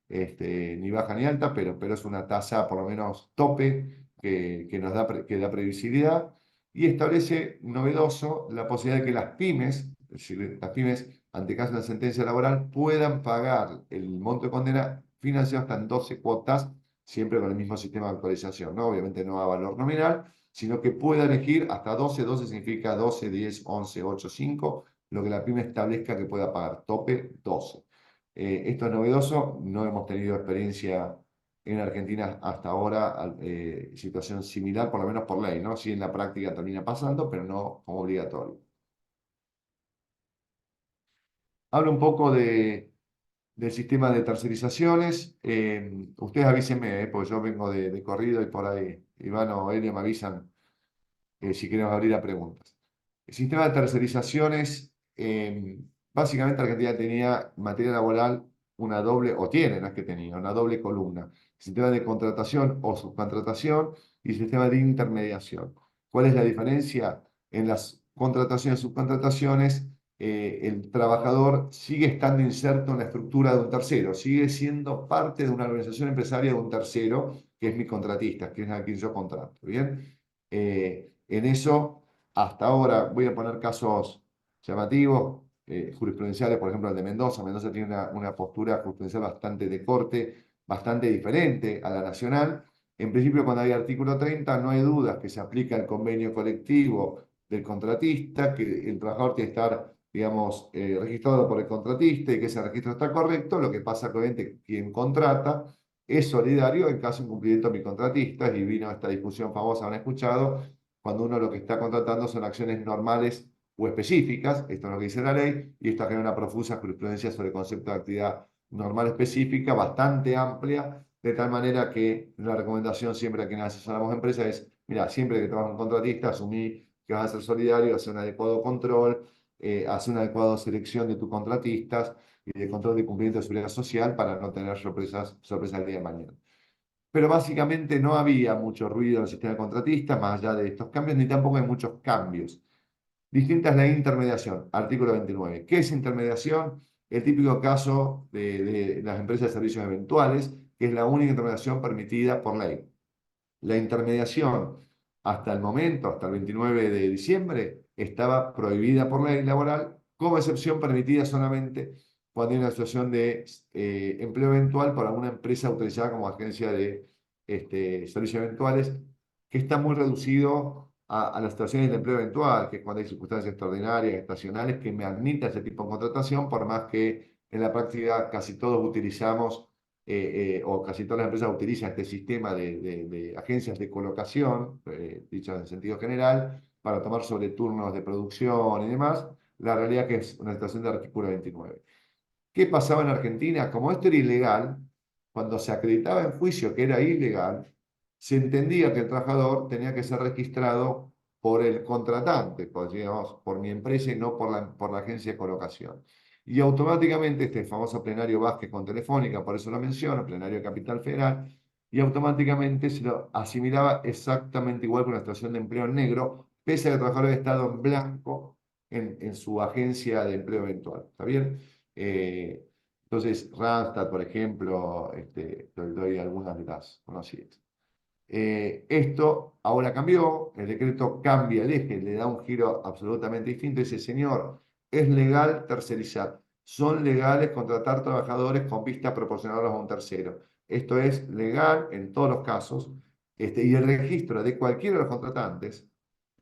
ni baja ni alta, pero es una tasa por lo menos tope que nos da, que da previsibilidad y establece novedoso la posibilidad de que las pymes, es decir, las pymes, ante caso de una sentencia laboral, puedan pagar el monto de condena financiado hasta en 12 cuotas, siempre con el mismo sistema de actualización, ¿no? Obviamente no a valor nominal, sino que pueda elegir hasta 12, 12 significa 12, 10, 11, 8, 5, lo que la pyme establezca que pueda pagar, tope 12. Esto es novedoso, no hemos tenido experiencia en Argentina hasta ahora, situación similar, por lo menos por ley, ¿no? Sí, en la práctica termina pasando, pero no como obligatorio. Hablo un poco del sistema de tercerizaciones. Ustedes avísenme, porque yo vengo de corrido y por ahí Iván o Elia me avisan si queremos abrir a preguntas. El sistema de tercerizaciones, básicamente Argentina tenía en materia laboral una doble, o tiene, no es que tenía, una doble columna. Sistema de contratación o subcontratación y sistema de intermediación. ¿Cuál es la diferencia? En las contrataciones y subcontrataciones, el trabajador sigue estando inserto en la estructura de un tercero, sigue siendo parte de una organización empresaria de un tercero, que es mi contratista, que es a quien yo contrato. ¿Bien? En eso, hasta ahora, voy a poner casos llamativos, jurisprudenciales, por ejemplo, el de Mendoza. Mendoza tiene una postura jurisprudencial bastante de corte, bastante diferente a la nacional. En principio, cuando hay artículo 30, no hay dudas que se aplica el convenio colectivo del contratista, que el trabajador tiene que estar, digamos, registrado por el contratista y que ese registro está correcto. Lo que pasa que, obviamente, quien contrata es solidario en caso de incumplimiento de mi contratista, y vino esta discusión famosa, han escuchado, cuando uno lo que está contratando son acciones normales o específicas, esto es lo que dice la ley, y esto genera una profusa jurisprudencia sobre el concepto de actividad normal específica, bastante amplia, de tal manera que la recomendación siempre a quienes asesoramos empresas es, mira, siempre que trabajas con contratista, asumí que vas a ser solidario, hacer un adecuado control, hacer una adecuada selección de tus contratistas, y de control de cumplimiento de seguridad social para no tener sorpresas el día de mañana. Pero básicamente no había mucho ruido en el sistema contratista, más allá de estos cambios, ni tampoco hay muchos cambios. Distinta es la intermediación, artículo 29. ¿Qué es intermediación? El típico caso de las empresas de servicios eventuales, que es la única intermediación permitida por ley. La intermediación hasta el momento, hasta el 29 de diciembre, estaba prohibida por ley laboral, como excepción permitida solamente cuando hay una situación de empleo eventual por alguna empresa autorizada como agencia de servicios eventuales, que está muy reducido a las situaciones de empleo eventual, que es cuando hay circunstancias extraordinarias, estacionales, que me admita ese tipo de contratación, por más que en la práctica casi todos utilizamos o casi todas las empresas utilizan este sistema de agencias de colocación, dicho en sentido general, para tomar sobre turnos de producción y demás. La realidad que es una situación de artículo 29. ¿Qué pasaba en Argentina? Como esto era ilegal, cuando se acreditaba en juicio que era ilegal, se entendía que el trabajador tenía que ser registrado por el contratante, digamos, por mi empresa y no por la agencia de colocación. Y automáticamente este famoso plenario Vázquez con Telefónica, por eso lo menciono, plenario de Capital Federal, y automáticamente se lo asimilaba exactamente igual con una situación de empleo en negro, pese a que el trabajador había estado en blanco en su agencia de empleo eventual. ¿Está bien? Entonces, Randstad, por ejemplo, doy algunas de las conocidas. Esto ahora cambió, el decreto cambia el eje, le da un giro absolutamente distinto. Dice, señor, es legal tercerizar, son legales contratar trabajadores con vistas proporcionadas a un tercero. Esto es legal en todos los casos, y el registro de cualquiera de los contratantes,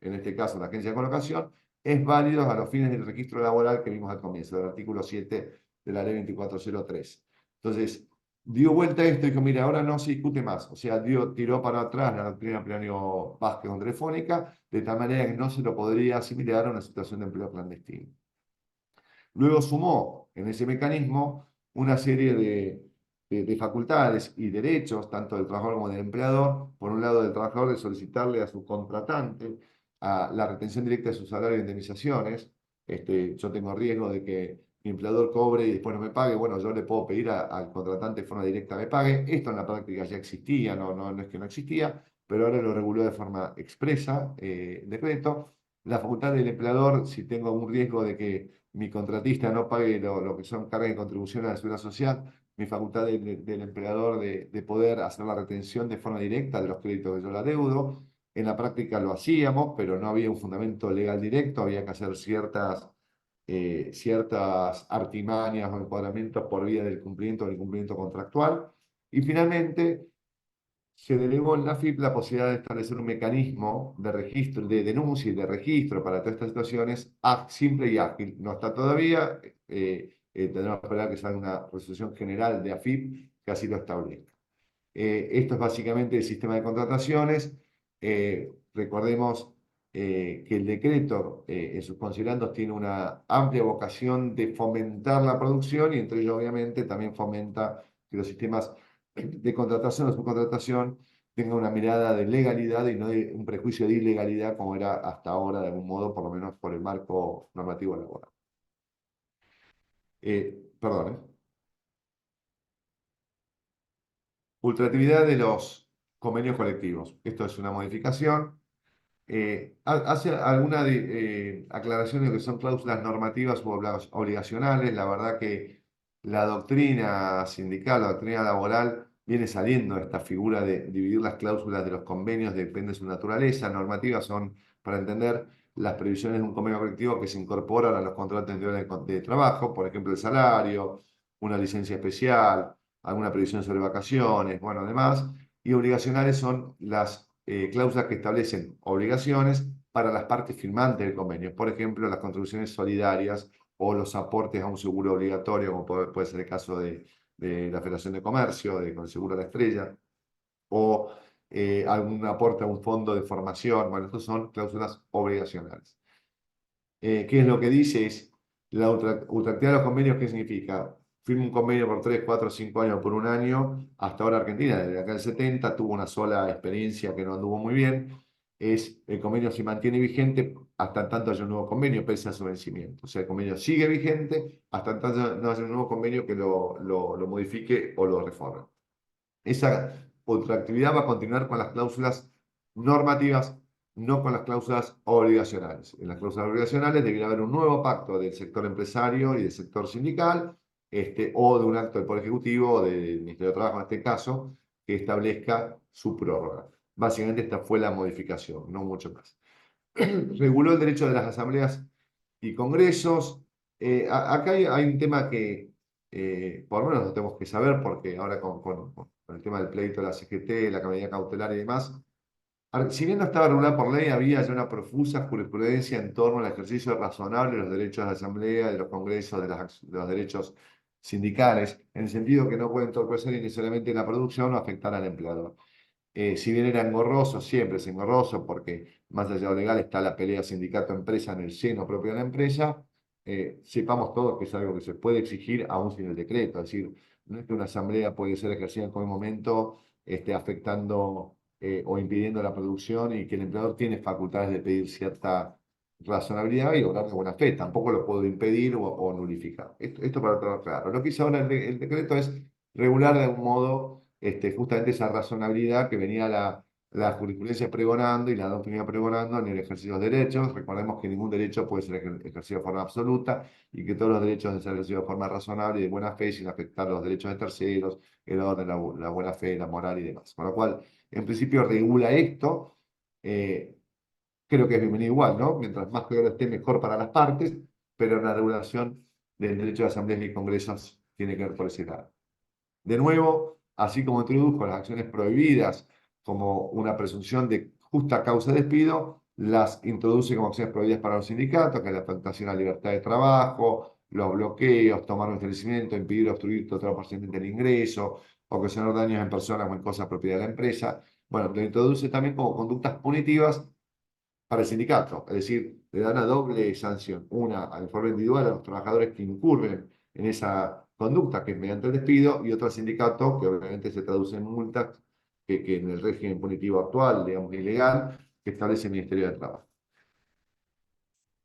en este caso la agencia de colocación, es válido a los fines del registro laboral que vimos al comienzo, del artículo 7 de la ley 2403. Entonces, dio vuelta a esto y dijo, mira, ahora no se discute más. O sea, tiró para atrás la doctrina Plenario Vázquez con Telefónica, de tal manera que no se lo podría asimilar a una situación de empleo clandestino. Luego sumó en ese mecanismo una serie de facultades y derechos, tanto del trabajador como del empleador. Por un lado, del trabajador de solicitarle a su contratante la retención directa de sus salarios e indemnizaciones, yo tengo riesgo de que mi empleador cobre y después no me pague. Bueno, yo le puedo pedir al contratante de forma directa me pague. Esto en la práctica ya existía, no es que no existía, pero ahora lo reguló de forma expresa, decreto. La facultad del empleador, si tengo algún riesgo de que mi contratista no pague lo que son cargas de contribución a la seguridad social, mi facultad del empleador de poder hacer la retención de forma directa de los créditos que yo le adeudo. En la práctica lo hacíamos, pero no había un fundamento legal directo, había que hacer ciertas artimañas o encuadramientos por vía del cumplimiento o del incumplimiento contractual. Y finalmente, se delegó en la AFIP la posibilidad de establecer un mecanismo de registro, de denuncia y de registro para todas estas situaciones simple y ágil. No está todavía, tendremos que esperar que salga una resolución general de AFIP que así lo establezca. Esto es básicamente el sistema de contrataciones. Recordemos que el decreto en sus considerandos tiene una amplia vocación de fomentar la producción y entre ellos obviamente también fomenta que los sistemas de contratación o subcontratación tengan una mirada de legalidad y no de un prejuicio de ilegalidad como era hasta ahora de algún modo, por lo menos por el marco normativo laboral. Perdón, ultractividad de los convenios colectivos. Esto es una modificación. Hace alguna aclaración de lo que son cláusulas normativas u obligacionales. La verdad que la doctrina sindical, la doctrina laboral, viene saliendo de esta figura de dividir las cláusulas de los convenios, depende de su naturaleza. Normativas son, para entender, las previsiones de un convenio colectivo que se incorporan a los contratos de trabajo, por ejemplo, el salario, una licencia especial, alguna previsión sobre vacaciones, bueno, además. Y obligacionales son las cláusulas que establecen obligaciones para las partes firmantes del convenio. Por ejemplo, las contribuciones solidarias o los aportes a un seguro obligatorio, como puede ser el caso de la Federación de Comercio, con el seguro de la Estrella, o algún aporte a un fondo de formación. Bueno, estas son cláusulas obligacionales. ¿Qué es lo que dice? Es la ultraactividad de los convenios. ¿Qué significa? Firma un convenio por 3, 4, 5 años, por un año. Hasta ahora Argentina, desde acá del 70, tuvo una sola experiencia que no anduvo muy bien. El convenio se mantiene vigente hasta tanto haya un nuevo convenio, pese a su vencimiento. O sea, el convenio sigue vigente hasta tanto no haya un nuevo convenio que lo modifique o lo reforme. Esa ultraactividad va a continuar con las cláusulas normativas, no con las cláusulas obligacionales. En las cláusulas obligacionales debería haber un nuevo pacto del sector empresario y del sector sindical, o de un acto del Poder Ejecutivo o del Ministerio de Trabajo en este caso, que establezca su prórroga. Básicamente esta fue la modificación, no mucho más. Reguló el derecho de las asambleas y congresos. Acá hay un tema que por lo menos lo tenemos que saber porque ahora con el tema del pleito de la CGT, la medida cautelar y demás, si bien no estaba regulada por ley, había ya una profusa jurisprudencia en torno al ejercicio razonable de los derechos de la asamblea, de los congresos, de los derechos sindicales, en el sentido que no pueden entorpecer innecesariamente la producción o afectar al empleador. Si bien era engorroso, siempre es engorroso porque más allá de lo legal está la pelea sindicato-empresa en el seno propio de la empresa, sepamos todos que es algo que se puede exigir aún sin el decreto. Es decir, no es que una asamblea puede ser ejercida en cualquier momento afectando o impidiendo la producción y que el empleador tiene facultades de pedir cierta razonabilidad y obrar de buena fe. Tampoco lo puedo impedir o nulificar. Esto para tenerlo claro. Lo que hizo ahora el decreto es regular de algún modo justamente esa razonabilidad que venía la jurisprudencia pregonando y la doctrina pregonando en el ejercicio de los derechos. Recordemos que ningún derecho puede ser ejercido de forma absoluta y que todos los derechos deben ser ejercidos de forma razonable y de buena fe sin afectar los derechos de terceros, el orden, la buena fe, la moral y demás. Con lo cual, en principio regula esto. Creo que es bienvenido igual, ¿no? Mientras más claro esté, mejor para las partes, pero la regulación del derecho de asambleas y congresos tiene que ver por ese lado. De nuevo, así como introdujo las acciones prohibidas como una presunción de justa causa de despido, las introduce como acciones prohibidas para los sindicatos, que es la afectación a la libertad de trabajo, los bloqueos, tomar un establecimiento, impedir o obstruir total o parcialmente el ingreso, ocasionar daños en personas o en cosas propiedad de la empresa. Bueno, lo introduce también como conductas punitivas para el sindicato, es decir, le da una doble sanción, una al forma individual a los trabajadores que incurren en esa conducta, que es mediante el despido, y otra al sindicato, que obviamente se traduce en multas, que en el régimen punitivo actual, digamos, ilegal, que establece el Ministerio de Trabajo.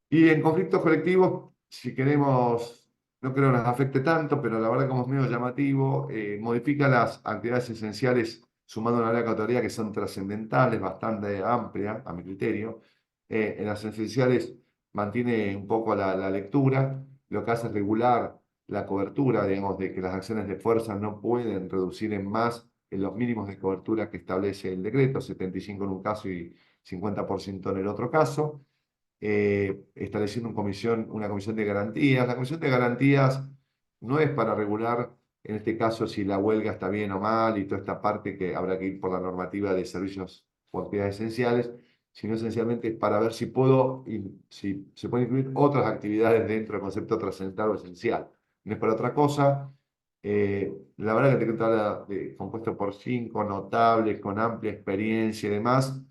Y en conflictos colectivos, si queremos, no creo que nos afecte tanto, pero la verdad como es medio llamativo, modifica las actividades esenciales sumando una nueva categoría que son trascendentales, bastante amplia a mi criterio. En las esenciales mantiene un poco la lectura, lo que hace es regular la cobertura, digamos, de que las acciones de fuerza no pueden reducir en más en los mínimos de cobertura que establece el decreto, 75 en un caso y 50% en el otro caso, estableciendo una comisión de garantías. La comisión de garantías no es para regular, en este caso, si la huelga está bien o mal y toda esta parte que habrá que ir por la normativa de servicios o actividades esenciales, sino esencialmente para ver si se pueden incluir otras actividades dentro del concepto trascendental o esencial. No es para otra cosa. La verdad que el decreto habla compuesto por 5 notables con amplia experiencia y demás.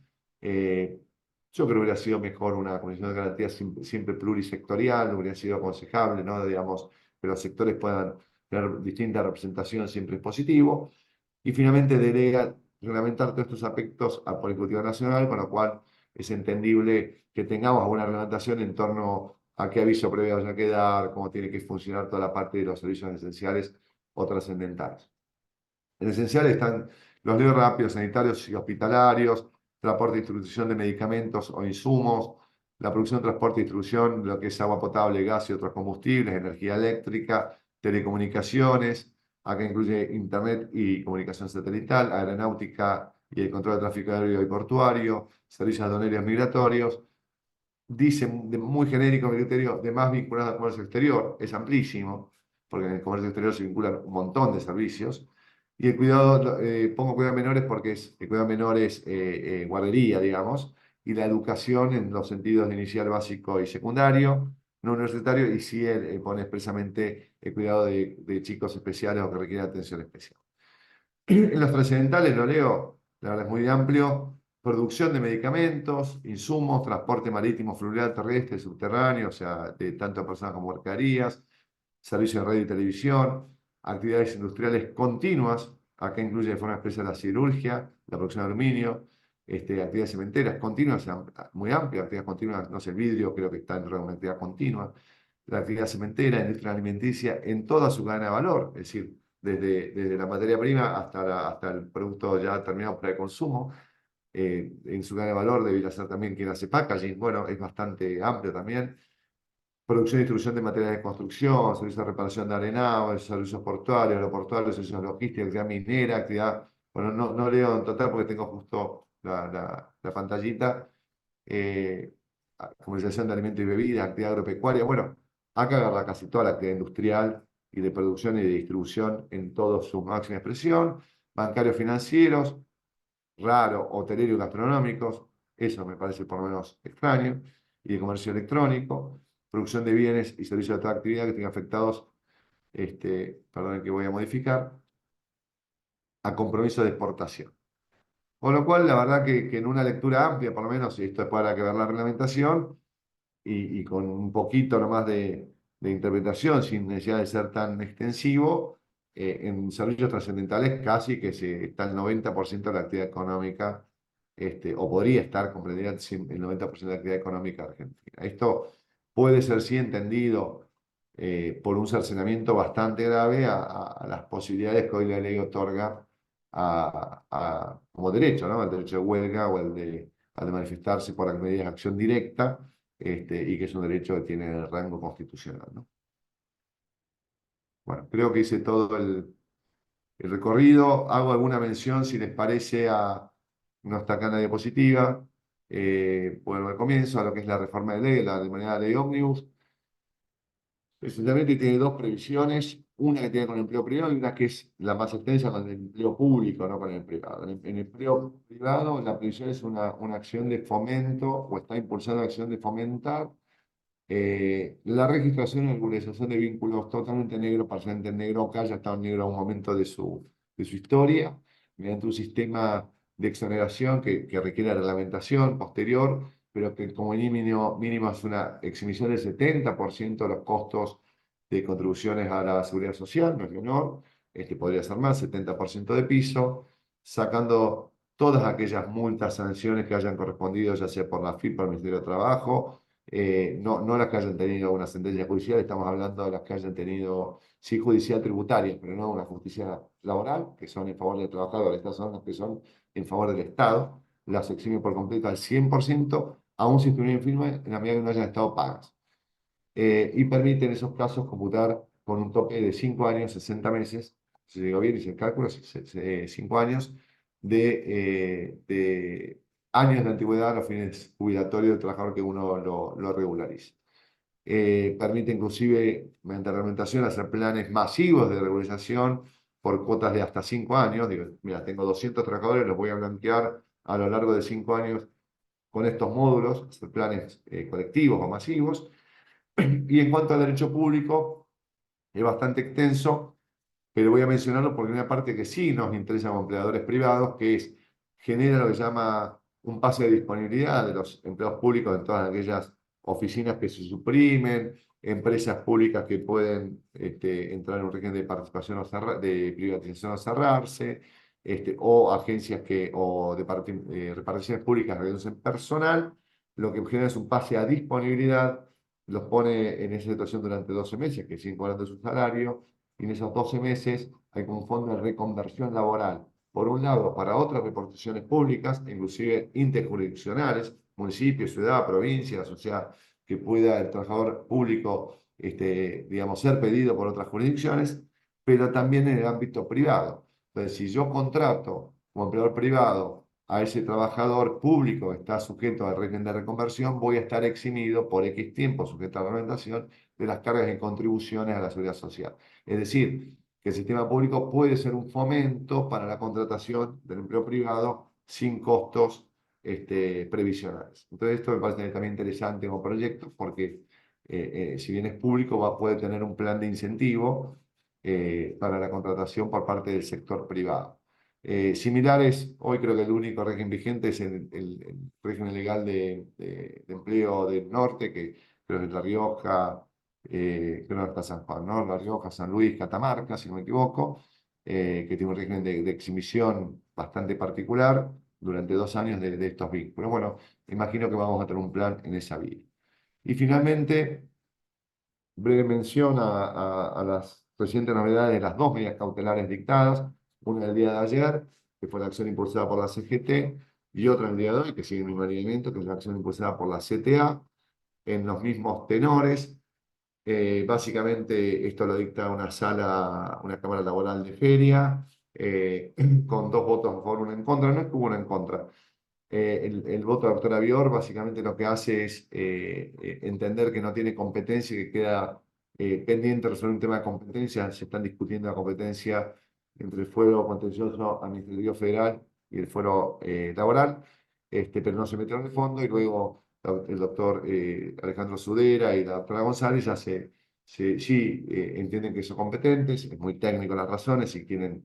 Yo creo que hubiera sido mejor una comisión de garantías siempre plurisectorial, hubiera sido aconsejable, ¿no? Digamos, que los sectores puedan tener distinta representación, siempre es positivo. Y finalmente delega reglamentar todos estos aspectos al Poder Ejecutivo Nacional, con lo cual es entendible que tengamos alguna reglamentación en torno a qué aviso previo haya que dar, cómo tiene que funcionar toda la parte de los servicios esenciales o trascendentales. En esencial están los líos rápidos sanitarios y hospitalarios, transporte y distribución de medicamentos o insumos, la producción, transporte y distribución de lo que es agua potable, gas y otros combustibles, energía eléctrica, telecomunicaciones, acá incluye internet y comunicación satelital, aeronáutica y el control de tráfico aéreo y portuario, servicios aduanarios migratorios. Dice muy genérico mi criterio, de más vinculado al comercio exterior, es amplísimo, porque en el comercio exterior se vinculan un montón de servicios. Y el cuidado, pongo cuidado a menores porque el cuidado a menores guardería, digamos, y la educación en los sentidos de inicial, básico y secundario, no universitario, y sí pone expresamente el cuidado de chicos especiales o que requieren atención especial. En los trascendentales lo leo, la verdad es muy amplio. Producción de medicamentos, insumos, transporte marítimo, fluvial, terrestre, subterráneo, o sea, de tanto personas como mercaderías, servicios de radio y televisión, actividades industriales continuas, acá incluye de forma especial la siderurgia, la producción de aluminio, actividades cementeras continuas, o sea, muy amplias, actividades continuas, no sé, el vidrio creo que está dentro de una actividad continua, la actividad cementera, industria alimenticia, en toda su cadena de valor, es decir, desde la materia prima hasta el producto ya terminado para el consumo, en su cadena de valor debería ser también quien hace packaging, bueno, es bastante amplio también. Producción y distribución de materiales de construcción, servicios de reparación de arenados, servicios portuarios, aeroportuarios, servicios logísticos, actividad minera, actividad, bueno, no leo en total porque tengo justo la pantallita, eh, comercialización de alimentos y bebidas, actividad agropecuaria, bueno, acá agarra casi toda la actividad industrial y de producción y de distribución en toda su máxima expresión, bancarios financieros, raro, hotelero y gastronómicos, eso me parece por lo menos extraño, y de comercio electrónico, producción de bienes y servicios de toda actividad que estén afectados, perdón, que voy a modificar, a compromiso de exportación. Con lo cual, la verdad que en una lectura amplia, por lo menos, y esto después habrá que ver la reglamentación, y con un poquito nomás de interpretación, sin necesidad de ser tan extensivo, en servicios trascendentales casi que está el 90% de la actividad económica, o podría estar comprendida el 90% de la actividad económica argentina. Esto puede ser sí entendido por un cercenamiento bastante grave a las posibilidades que hoy la ley otorga como derecho, ¿no? El derecho de huelga o al de manifestarse por medidas de acción directa, y que es un derecho que tiene el rango constitucional, ¿no? Bueno, creo que hice todo el recorrido. Hago alguna mención, si les parece, no está acá en la diapositiva, bueno, al comienzo, a lo que es la reforma de ley, la denominada ley ómnibus. Esencialmente tiene dos previsiones, una que tiene con el empleo privado y una que es la más extensa con el empleo público, no con el privado. En el empleo privado, la previsión es una acción de fomento, o está impulsando una acción de fomentar la registración y regularización de vínculos totalmente negros, parcialmente negro, o que haya estado en negro a un momento de su historia, mediante un sistema de exoneración que requiere reglamentación posterior, pero que como mínimo es una exhibición del 70% de los costos de contribuciones a la seguridad social, no es menor, podría ser más, 70% de piso, sacando todas aquellas multas, sanciones que hayan correspondido, ya sea por la FIP, por el Ministerio de Trabajo, no las que hayan tenido una sentencia judicial, estamos hablando de las que hayan tenido, sí, judicial tributaria, pero no una justicia laboral, que son en favor del trabajador. Estas son las que son en favor del Estado, las exime por completo al 100%, aún si estuvieran firmes, en la medida que no hayan estado pagas. Y permite en esos casos computar con un tope de 5 años, 60 meses, si llegó bien, hice el cálculo, 5 años de años de antigüedad a los fines jubilatorios del trabajador que uno lo regularice. Permite inclusive, mediante reglamentación, hacer planes masivos de regularización por cuotas de hasta 5 años. Digo, mira, tengo 200 trabajadores, los voy a blanquear a lo largo de 5 años con estos módulos, hacer planes colectivos o masivos. Y en cuanto al derecho público, es bastante extenso, pero voy a mencionarlo porque hay una parte que sí nos interesa como empleadores privados, que es, genera lo que se llama un pase de disponibilidad de los empleados públicos en todas aquellas oficinas que se suprimen, empresas públicas que pueden entrar en un régimen de participación o de privatización o cerrarse, o agencias o reparticiones públicas que reducen personal, lo que genera es un pase a disponibilidad, los pone en esa situación durante 12 meses, que siguen cobrando su salario, y en esos 12 meses hay como un fondo de reconversión laboral. Por un lado, para otras reparticiones públicas, inclusive interjurisdiccionales, municipios, ciudad, provincia, o sea, que pueda el trabajador público, digamos, ser pedido por otras jurisdicciones, pero también en el ámbito privado. Entonces, si yo contrato como empleador privado a ese trabajador público que está sujeto al régimen de reconversión, voy a estar eximido por X tiempo, sujeto a la reglamentación, de las cargas y contribuciones a la seguridad social. Es decir, que el sistema público puede ser un fomento para la contratación del empleo privado sin costos previsionales. Entonces, esto me parece también interesante como proyecto porque si bien es público, puede tener un plan de incentivo para la contratación por parte del sector privado. Similares, hoy creo que el único régimen vigente es el régimen legal de empleo del norte, que creo que es La Rioja, creo que está San Juan, ¿no? La Rioja, San Luis, Catamarca, si no me equivoco, que tiene un régimen de exhibición bastante particular durante 2 años de estos vínculos. Bueno, imagino que vamos a tener un plan en esa vía. Y finalmente, breve mención a las recientes novedades de las 2 medidas cautelares dictadas, una el día de ayer, que fue la acción impulsada por la CGT, y otra el día de hoy, que sigue el mismo alineamiento, que es la acción impulsada por la CTA, en los mismos tenores. Básicamente esto lo dicta una cámara laboral de feria, con 2 votos a favor, 1 en contra. No es que hubo 1 en contra. El voto de la doctora Bior básicamente lo que hace es entender que no tiene competencia y que queda pendiente de resolver un tema de competencia. Se están discutiendo la competencia entre el fuero contencioso administrativo federal y el fuero laboral, pero no se metieron en el fondo. Y luego el doctor Alejandro Sudera y la doctora González ya sí entienden que son competentes. Es muy técnico las razones, si quieren,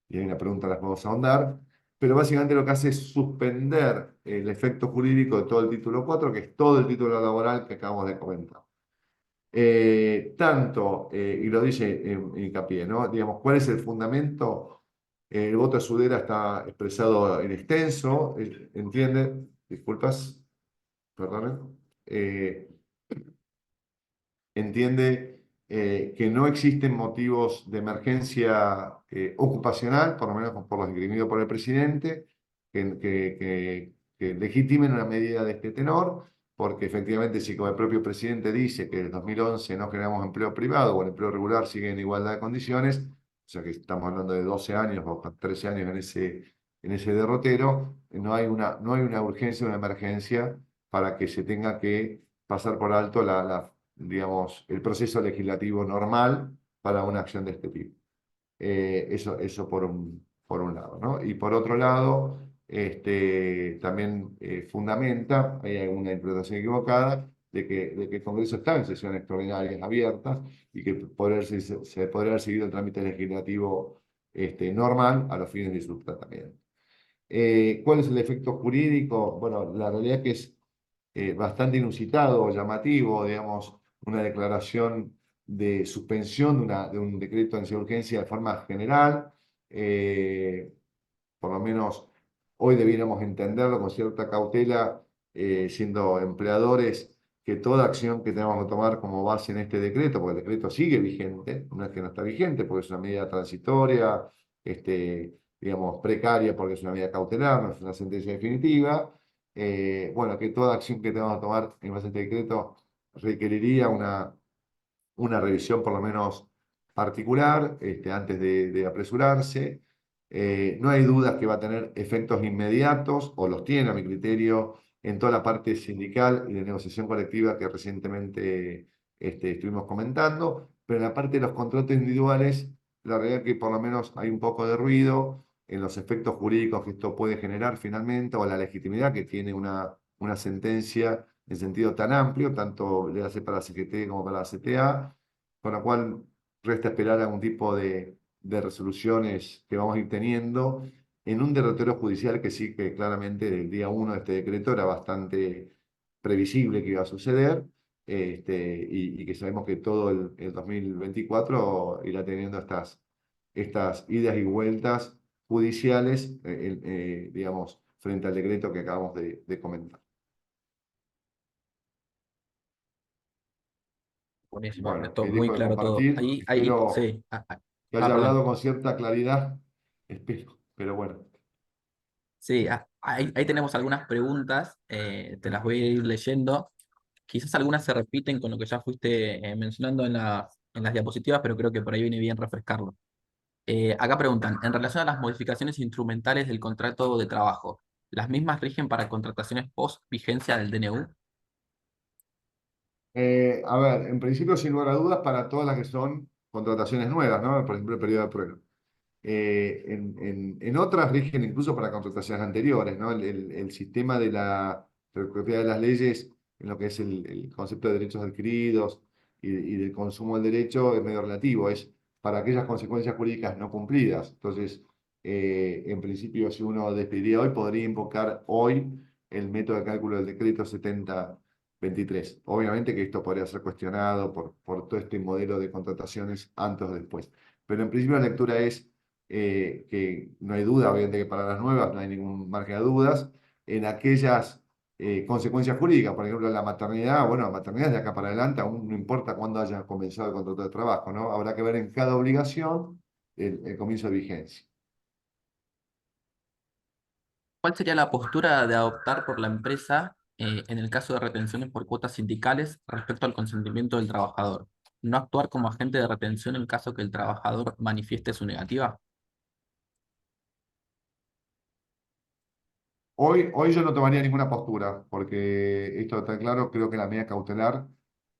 y hay una pregunta, las vamos a ahondar, pero básicamente lo que hace es suspender el efecto jurídico de todo el título 4, que es todo el título laboral que acabamos de comentar. Y lo dice en hincapié, ¿no? Digamos, ¿cuál es el fundamento? El voto de Sudera está expresado en extenso, entiende, disculpas, perdonen, entiende que no existen motivos de emergencia ocupacional, por lo menos por los esgrimidos por el presidente, que legitimen una medida de este tenor, porque efectivamente si como el propio presidente dice que en el 2011 no generamos empleo privado o el empleo regular sigue en igualdad de condiciones, o sea que estamos hablando de 12 años o 13 años en ese derrotero, no hay una urgencia, una emergencia para que se tenga que pasar por alto digamos, el proceso legislativo normal para una acción de este tipo. Eso por un lado, ¿no? Y por otro lado, también fundamenta, hay alguna interpretación equivocada, de que el Congreso está en sesiones extraordinarias abiertas y que se podría haber seguido el trámite legislativo normal a los fines de su tratamiento. ¿Cuál es el efecto jurídico? Bueno, la realidad es que es bastante inusitado o llamativo, digamos, una declaración de suspensión de un decreto de urgencia de forma general. Por lo menos hoy debiéramos entenderlo con cierta cautela, siendo empleadores, que toda acción que tengamos que tomar como base en este decreto, porque el decreto sigue vigente, no es que no está vigente, porque es una medida transitoria, digamos, precaria, porque es una medida cautelar, no es una sentencia definitiva. Bueno, que toda acción que tengamos que tomar en base a este decreto requeriría una revisión por lo menos particular antes de apresurarse. No hay dudas que va a tener efectos inmediatos, o los tiene a mi criterio, en toda la parte sindical y de negociación colectiva que recientemente estuvimos comentando, pero en la parte de los contratos individuales, la realidad es que por lo menos hay un poco de ruido en los efectos jurídicos que esto puede generar finalmente, o la legitimidad que tiene una sentencia en sentido tan amplio, tanto le hace para la CGT como para la CTA, con lo cual resta esperar algún tipo de resoluciones que vamos a ir teniendo en un derrotero judicial que sí que claramente del día 1 de este decreto era bastante previsible que iba a suceder, y que sabemos que todo el 2024 irá teniendo estas idas y vueltas judiciales, digamos, frente al decreto que acabamos de comentar. Buenísimo, Bueno, Ernesto, muy dejo de claro todo. compartir. Ahí, Espero sí. que haya Perdón. hablado con cierta claridad. Espero, pero bueno. Sí, ahí tenemos algunas preguntas, te las voy a ir leyendo. Quizás algunas se repiten con lo que ya fuiste mencionando en las diapositivas, pero creo que por ahí viene bien refrescarlo. Acá preguntan, en relación a las modificaciones instrumentales del contrato de trabajo, ¿las mismas rigen para contrataciones post vigencia del DNU? A ver, en principio, sin lugar a dudas, para todas las que son contrataciones nuevas, ¿no? Por ejemplo, el periodo de prueba. En otras rigen incluso para contrataciones anteriores, ¿no? El sistema de la propiedad de las leyes en lo que es el concepto de derechos adquiridos y del consumo del derecho es medio relativo, es para aquellas consecuencias jurídicas no cumplidas. Entonces, en principio, si uno despediría hoy, podría invocar hoy el método de cálculo del decreto 7023. Obviamente que esto podría ser cuestionado por todo este modelo de contrataciones antes o después. Pero en principio la lectura es que no hay duda, obviamente que para las nuevas no hay ningún margen de dudas, en aquellas consecuencias jurídicas, por ejemplo, la maternidad, bueno, la maternidad es de acá para adelante, aún no importa cuándo haya comenzado el contrato de trabajo, ¿no? Habrá que ver en cada obligación el comienzo de vigencia. ¿Cuál sería la postura de adoptar por la empresa en el caso de retenciones por cuotas sindicales respecto al consentimiento del trabajador? ¿No actuar como agente de retención en caso que el trabajador manifieste su negativa? Hoy yo no tomaría ninguna postura, porque esto está claro, creo que la medida cautelar,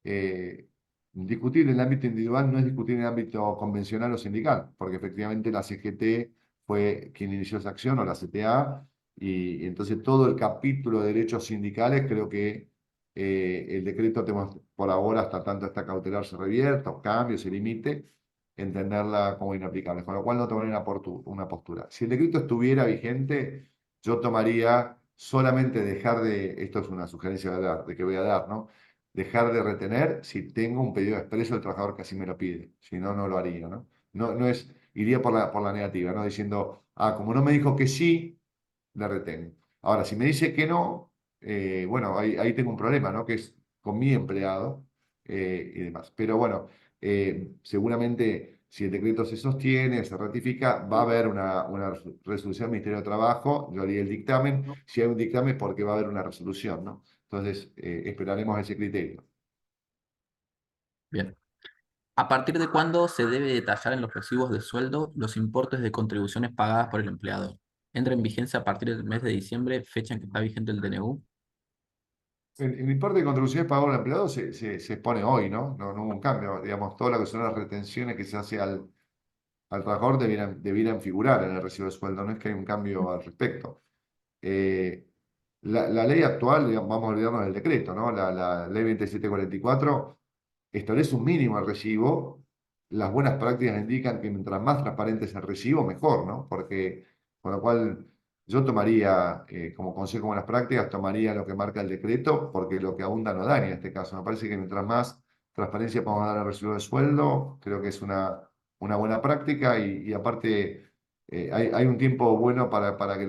eh, discutir en el ámbito individual no es discutir en el ámbito convencional o sindical, porque efectivamente la CGT fue quien inició esa acción, o la CTA, y entonces todo el capítulo de derechos sindicales, creo que el decreto tenemos por ahora, hasta tanto esta cautelar se revierta, o cambie, se limite, entenderla como inaplicable, con lo cual no tomaría una postura. Si el decreto estuviera vigente, yo tomaría solamente dejar esto es una sugerencia de que voy a dar, ¿no? Dejar de retener si tengo un pedido expreso del trabajador que así me lo pide, si no, no lo haría, ¿no? No es, iría por la negativa, ¿no? Diciendo, como no me dijo que sí, le retengo. Ahora, si me dice que no, bueno, ahí tengo un problema, ¿no? Que es con mi empleado y demás. Pero bueno, seguramente si el decreto se sostiene, se ratifica, va a haber una resolución del Ministerio de Trabajo, yo haría el dictamen. Si hay un dictamen, porque va a haber una resolución, ¿no? Entonces, esperaremos ese criterio. Bien. ¿A partir de cuándo se debe detallar en los recibos de sueldo los importes de contribuciones pagadas por el empleador? ¿Entra en vigencia a partir del mes de diciembre, fecha en que está vigente el DNU? El importe de contribuciones pagado al empleado se expone hoy, ¿no? No hubo un cambio. Digamos, todo lo que son las retenciones que se hace al trabajador debieran figurar en el recibo de sueldo, no es que hay un cambio al respecto. Eh, la ley actual, digamos, vamos a olvidarnos del decreto, ¿no? La ley 2744 establece un mínimo al recibo. Las buenas prácticas indican que mientras más transparente es el recibo, mejor, ¿no? Porque, con lo cual, yo tomaría, como consejo de buenas prácticas, tomaría lo que marca el decreto, porque lo que abunda no daña en este caso. Me parece que mientras más transparencia podamos dar al recibo de sueldo, creo que es una buena práctica y aparte hay un tiempo bueno para que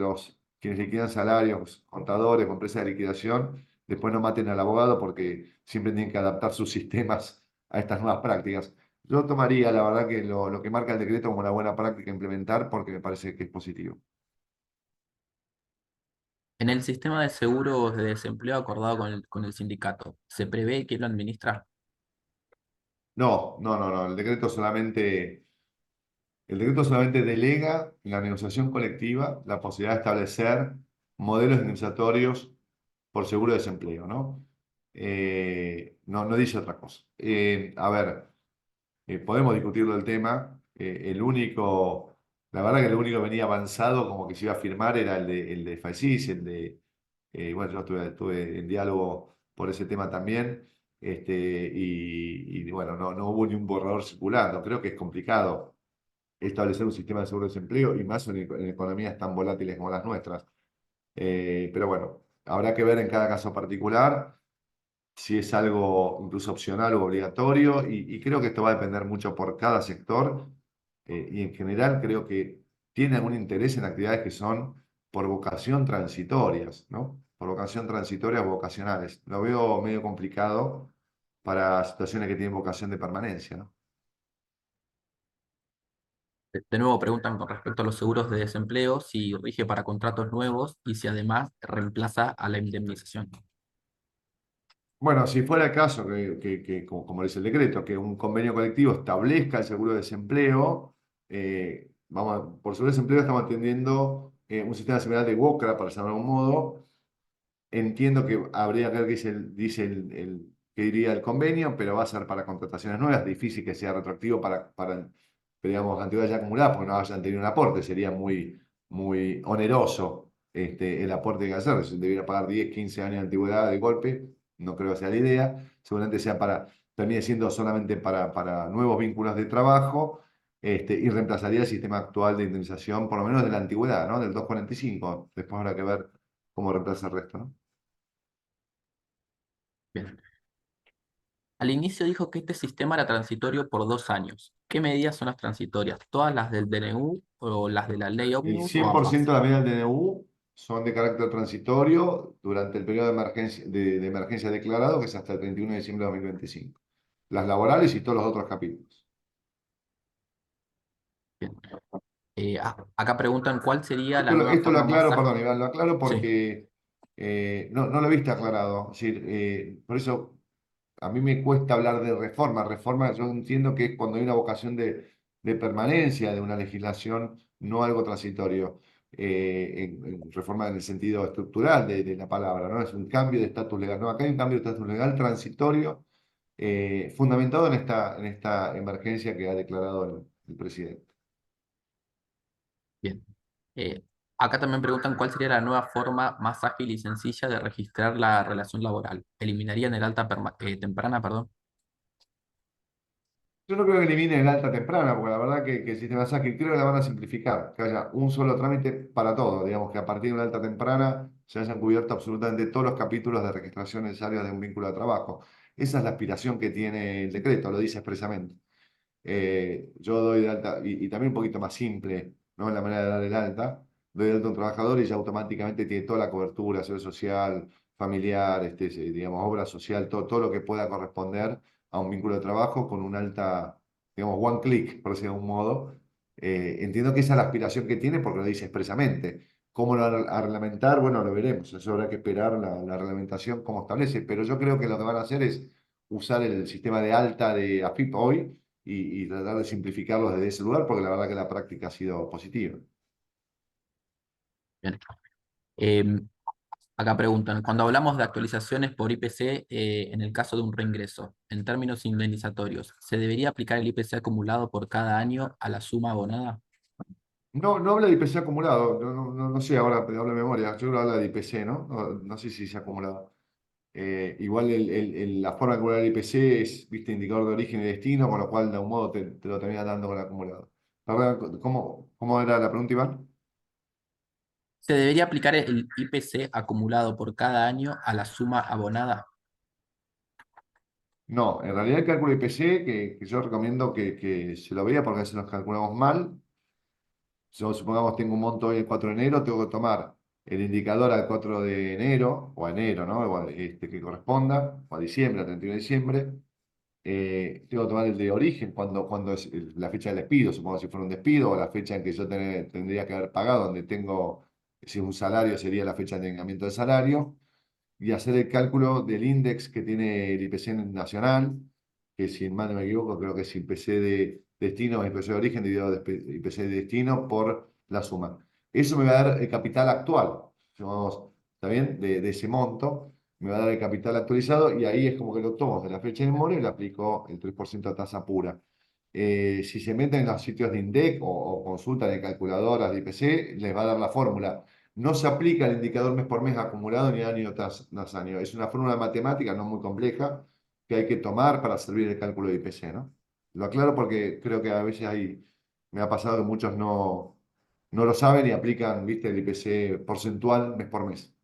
quienes liquidan salarios, contadores o empresas de liquidación, después no maten al abogado porque siempre tienen que adaptar sus sistemas a estas nuevas prácticas. Yo tomaría, la verdad, que lo que marca el decreto como una buena práctica a implementar porque me parece que es positivo. En el sistema de seguros de desempleo acordado con el sindicato, ¿se prevé quién lo administra? No, no, no, no. El decreto solamente delega en la negociación colectiva la posibilidad de establecer modelos indemnizatorios por seguro de desempleo, ¿no? No, no dice otra cosa. A ver, podemos discutirlo el tema. La verdad que el único que venía avanzado como que se iba a firmar era el de FACIS, bueno, yo estuve en diálogo por ese tema también, y bueno, no hubo ni un borrador circulando. Creo que es complicado establecer un sistema de seguro de desempleo y más en economías tan volátiles como las nuestras. Pero bueno, habrá que ver en cada caso particular si es algo incluso opcional o obligatorio, y creo que esto va a depender mucho por cada sector, y en general creo que tiene algún interés en actividades que son por vocación transitorias, ¿no? Por vocación transitorias o vocacionales. Lo veo medio complicado para situaciones que tienen vocación de permanencia, ¿no? De nuevo preguntan con respecto a los seguros de desempleo, si rige para contratos nuevos y si además reemplaza a la indemnización. Bueno, si fuera el caso, como dice el decreto, que un convenio colectivo establezca el seguro de desempleo, por seguro de desempleo estamos entendiendo un sistema similar de WOCRA, para llamarlo de algún modo. Entiendo que habría que ver qué qué diría el convenio, pero va a ser para contrataciones nuevas, difícil que sea retroactivo para digamos, antigüedades ya acumuladas, porque no hayan tenido un aporte, sería muy, muy oneroso el aporte que hacer. Si debiera pagar 10, 15 años de antigüedad de golpe, no creo que sea la idea. Seguramente termine siendo solamente para nuevos vínculos de trabajo, y reemplazaría el sistema actual de indemnización, por lo menos de la antigüedad, ¿no? Del 245. Después habrá que ver cómo reemplaza el resto, ¿no? Bien. Al inicio dijo que este sistema era transitorio por 2 años. ¿Qué medidas son las transitorias? ¿Todas las del DNU o las de la ley El ómnibus o 100% ambas? de las medidas del DNU son de carácter transitorio durante el periodo de emergencia declarado, que es hasta el 31 de diciembre de 2025. Las laborales y todos los otros capítulos. Bien. Acá preguntan cuál sería la nueva Esto lo forma más aclaro, ágil. perdón, Iván, lo aclaro Sí, porque no lo viste aclarado. Es decir, por eso a mí me cuesta hablar de reforma. Reforma, yo entiendo que es cuando hay una vocación de permanencia de una legislación, no algo transitorio. Reforma en el sentido estructural de la palabra, ¿no? Es un cambio de estatus legal. No, acá hay un cambio de estatus legal transitorio, fundamentado en esta emergencia que ha declarado el presidente. bien. Eh, Acá también preguntan cuál sería la nueva forma más ágil y sencilla de registrar la relación laboral. ¿Eliminarían el temprana, perdón? Yo no creo que eliminen el alta temprana, porque la verdad que el sistema SACIR creo que la van a simplificar, que haya un solo trámite para todo, digamos que a partir de una alta temprana se hayan cubierto absolutamente todos los capítulos de registración necesarios de un vínculo de trabajo. Esa es la aspiración que tiene el decreto, lo dice expresamente. Yo doy de alta, y también un poquito más simple, ¿no? En la manera de dar el alta, doy de alta a un trabajador y ya automáticamente tiene toda la cobertura, seguridad social, familiar, digamos, obra social, todo lo que pueda corresponder a un vínculo de trabajo con un alta, digamos, one click, por decirlo de algún modo. Entiendo que esa es la aspiración que tiene porque lo dice expresamente. ¿Cómo lo van a reglamentar? Bueno, lo veremos. Eso habrá que esperar la reglamentación, cómo establece. Pero yo creo que lo que van a hacer es usar el sistema de alta de AFIP hoy y tratar de simplificarlos desde ese lugar, porque la verdad que la práctica ha sido positiva. Bien. Eh, Acá preguntan, cuando hablamos de actualizaciones por IPC, en el caso de un reingreso, en términos indemnizatorios, ¿se debería aplicar el IPC acumulado por cada año a la suma abonada? No habla de IPC acumulado, no sé ahora, pero hablo de memoria. Yo creo que habla de IPC, ¿no? No sé si se ha acumulado. Igual la forma de acumular el IPC es, viste, indicador de origen y destino, con lo cual de algún modo te lo termina dando con el acumulado. Perdón, ¿cómo era la pregunta, Iván? ¿Se debería aplicar el IPC acumulado por cada año a la suma abonada? No, en realidad el cálculo IPC, que yo recomiendo que se lo vea porque a veces nos calculamos mal. Yo supongamos tengo un monto hoy el 4 de enero, tengo que tomar el indicador al 4 de enero, o a enero, ¿no? Que corresponda, o a diciembre, al 31 de diciembre. Tengo que tomar el de origen, cuando es la fecha del despido, supongo si fuera un despido, o la fecha en que yo tendría que haber pagado, donde tengo, si es un salario, sería la fecha de engomamiento del salario, y hacer el cálculo del índice que tiene el IPC nacional, que si mal no me equivoco, creo que es IPC de destino o IPC de origen dividido IPC de destino por la suma. Eso me va a dar el capital actual, llamamos, ¿está bien? De ese monto, me va a dar el capital actualizado y ahí es como que lo tomo de la fecha de memoria y le aplico el 3% de tasa pura. Si se meten en los sitios de INDEC o consultan en calculadoras de IPC, les va a dar la fórmula. No se aplica el indicador mes por mes acumulado ni año tras año. Es una fórmula matemática no muy compleja que hay que tomar para servir el cálculo de IPC, ¿no? Lo aclaro porque creo que a veces me ha pasado que muchos no lo saben y aplican, ¿viste? El IPC porcentual mes por mes.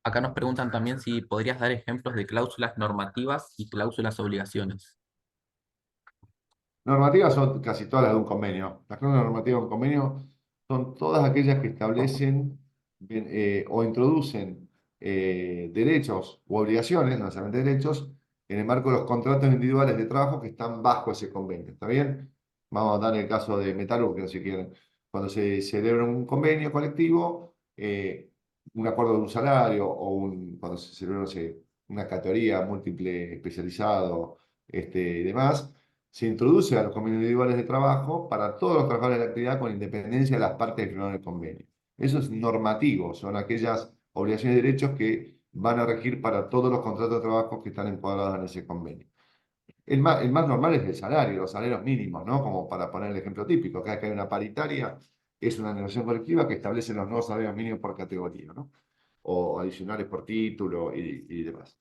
Acá nos preguntan también si podrías dar ejemplos de cláusulas normativas y cláusulas obligaciones. Normativas son casi todas las de un convenio. Las cláusulas normativas de un convenio son todas aquellas que establecen o introducen derechos u obligaciones, no necesariamente derechos, en el marco de los contratos individuales de trabajo que están bajo ese convenio. ¿Está bien? Vamos a dar el caso de metalúrgica, si quieren. Cuando se celebra un convenio colectivo, un acuerdo de un salario cuando se celebra, no sé, una categoría múltiple especializado y demás se introduce a los convenios individuales de trabajo para todos los trabajadores de la actividad con independencia de las partes que firmaron el convenio. Eso es normativo, son aquellas obligaciones y derechos que van a regir para todos los contratos de trabajo que están encuadrados en ese convenio. El más normal es el salario, los salarios mínimos, ¿no? Como para poner el ejemplo típico, cada vez que hay una paritaria, es una negociación colectiva que establece los nuevos salarios mínimos por categoría, ¿no? O adicionales por título y demás.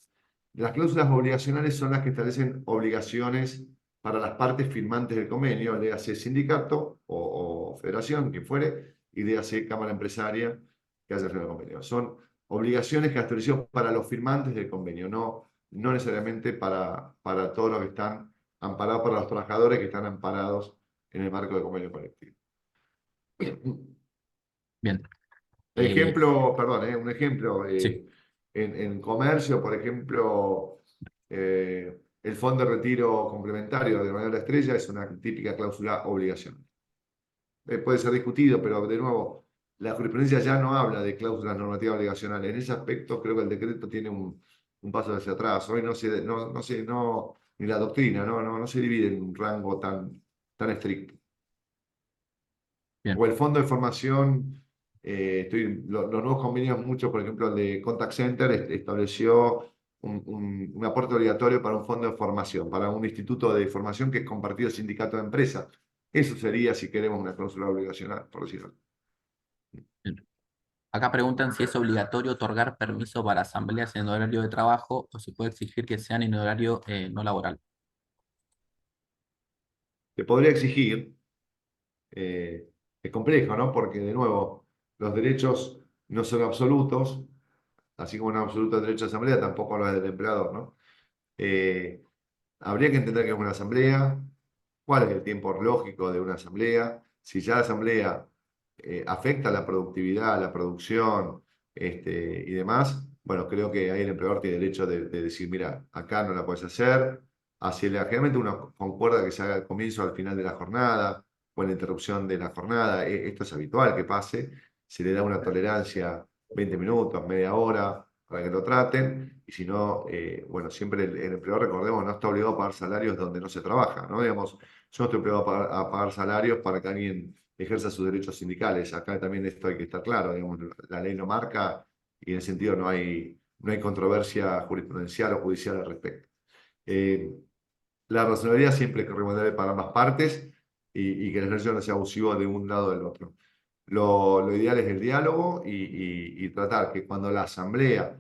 Las cláusulas obligacionales son las que establecen obligaciones para las partes firmantes del convenio, léase sindicato o federación, quien fuere, y léase cámara empresaria que haya firmado el convenio. Son obligaciones que estableció para los firmantes del convenio, no necesariamente para todos los que están amparados, para los trabajadores que están amparados en el marco del convenio colectivo. Bien. Ejemplo, perdón, un ejemplo, Sí. en comercio, por ejemplo, el fondo de retiro complementario de Manuel Estrella es una típica cláusula obligación. Puede ser discutido, pero de nuevo, la jurisprudencia ya no habla de cláusulas normativas obligacionales. En ese aspecto creo que el decreto tiene un paso hacia atrás. Hoy ni la doctrina, no se divide en un rango tan estricto. Bien. O el fondo de formación, los nuevos convenios, muchos, por ejemplo, el de Contact Center estableció un aporte obligatorio para un fondo de formación, para un instituto de formación que es compartido sindicato de empresa. Eso sería, si queremos, una cláusula obligacional, por decirlo. Bien. Acá preguntan si es obligatorio otorgar permiso para asambleas en horario de trabajo o se puede exigir que sean en horario no laboral. Se podría exigir, es complejo, ¿no? Porque, de nuevo, los derechos no son absolutos, así como no es absoluto el derecho de asamblea, tampoco lo es del empleador, ¿no? Habría que entender que es una asamblea, cuál es el tiempo lógico de una asamblea, si ya la asamblea afecta la productividad, la producción y demás, bueno, creo que ahí el empleador tiene derecho de decir, mira, acá no la puedes hacer, generalmente uno concuerda que se haga al comienzo o al final de la jornada, o en la interrupción de la jornada, esto es habitual que pase, se le da una tolerancia 20 minutos, media hora, para que lo traten, y si no, bueno, siempre el empleador, recordemos, no está obligado a pagar salarios donde no se trabaja, ¿no? Digamos, yo no estoy obligado a pagar salarios para que alguien ejerza sus derechos sindicales. Acá también esto hay que estar claro, digamos, la ley lo marca y en ese sentido no hay controversia jurisprudencial o judicial al respecto. La razonabilidad siempre es recomendable para ambas partes y que el ejercicio no sea abusivo de un lado o del otro. Lo ideal es el diálogo y tratar que cuando la asamblea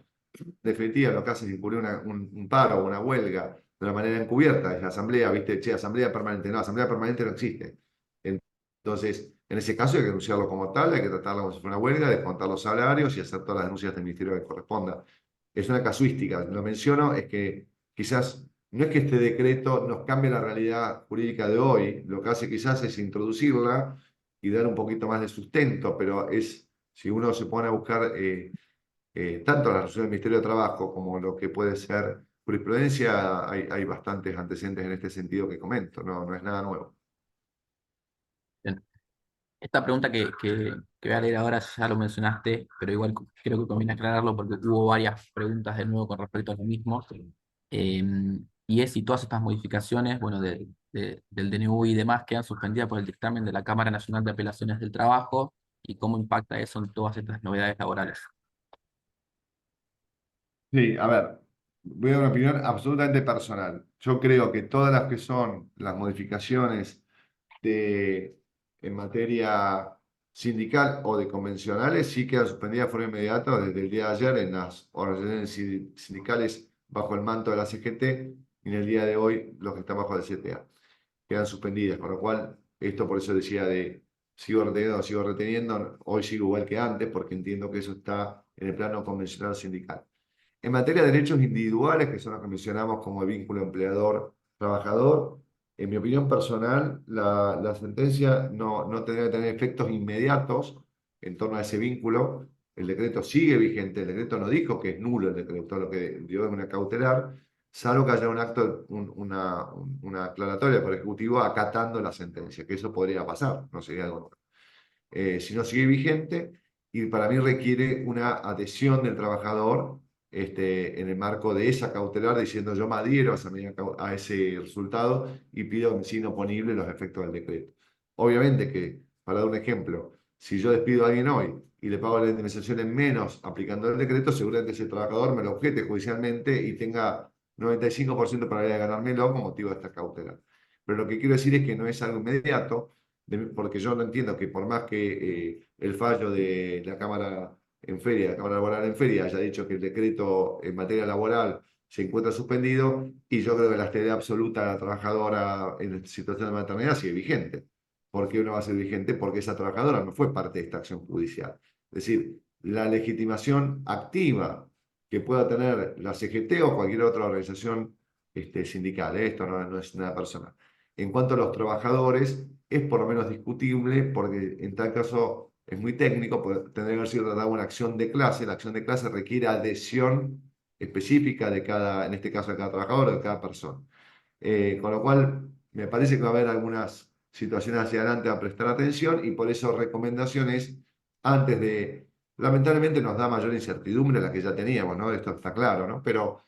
definitiva lo que hace es incurrir un paro o una huelga de una manera encubierta, es la asamblea, ¿viste? Che, asamblea permanente. No, asamblea permanente no existe. Entonces, en ese caso hay que denunciarlo como tal, hay que tratarlo como si fuera una huelga, descontar los salarios y hacer todas las denuncias del ministerio que corresponda. Es una casuística, lo menciono, es que quizás no es que este decreto nos cambie la realidad jurídica de hoy, lo que hace quizás es introducirla y dar un poquito más de sustento, pero es si uno se pone a buscar tanto la resolución del Ministerio de Trabajo como lo que puede ser jurisprudencia, hay bastantes antecedentes en este sentido que comento, no es nada nuevo. Bien. Esta pregunta que voy a leer ahora ya lo mencionaste, pero igual creo que conviene aclararlo porque hubo varias preguntas de nuevo con respecto a lo mismo. Eh, y es si todas estas modificaciones, bueno, del DNU y demás quedan suspendidas por el dictamen de la Cámara Nacional de Apelaciones del Trabajo y cómo impacta eso en todas estas novedades laborales. Sí, a ver, voy a dar una opinión absolutamente personal. Yo creo que todas las que son las modificaciones en materia sindical o de convencionales sí quedan suspendidas de forma inmediata desde el día de ayer en las organizaciones sindicales bajo el manto de la CGT y en el día de hoy los que están bajo el CTA. Quedan suspendidas, con lo cual esto por eso decía de sigo reteniendo, hoy sigo igual que antes porque entiendo que eso está en el plano convencional sindical. En materia de derechos individuales, que son los que mencionamos como el vínculo empleador-trabajador, en mi opinión personal, la sentencia no tendría que tener efectos inmediatos en torno a ese vínculo. El decreto sigue vigente, el decreto no dijo que es nulo el decreto, lo que dio es una cautelar, salvo que haya un acto, una aclaratoria por el Ejecutivo acatando la sentencia, que eso podría pasar, no sería algo nuevo. Si no sigue vigente, y para mí requiere una adhesión del trabajador en el marco de esa cautelar, diciendo yo me adhiero a ese resultado y pido en sí inoponible los efectos del decreto. Obviamente que, para dar un ejemplo, si yo despido a alguien hoy y le pago la indemnización en menos aplicando el decreto, seguramente ese trabajador me lo objete judicialmente y tenga 95% de probabilidad de ganármelo con motivo de esta cautelar. Pero lo que quiero decir es que no es algo inmediato, porque yo no entiendo que por más que el fallo de la Cámara en Feria, la Cámara Laboral en Feria, haya dicho que el decreto en materia laboral se encuentra suspendido, y yo creo que la estabilidad absoluta de la trabajadora en situación de maternidad sigue vigente. ¿Por qué no va a ser vigente? Porque esa trabajadora no fue parte de esta acción judicial. Es decir, la legitimación activa que pueda tener la CGT o cualquier otra organización sindical, esto no es nada personal. En cuanto a los trabajadores, es por lo menos discutible, porque en tal caso es muy técnico, tendría que haber sido tratada una acción de clase. La acción de clase requiere adhesión específica de cada, en este caso de cada trabajador o de cada persona. Con lo cual, me parece que va a haber algunas situaciones hacia adelante a prestar atención, y por eso recomendaciones antes de, lamentablemente nos da mayor incertidumbre la que ya teníamos, ¿no? Esto está claro, ¿no? Pero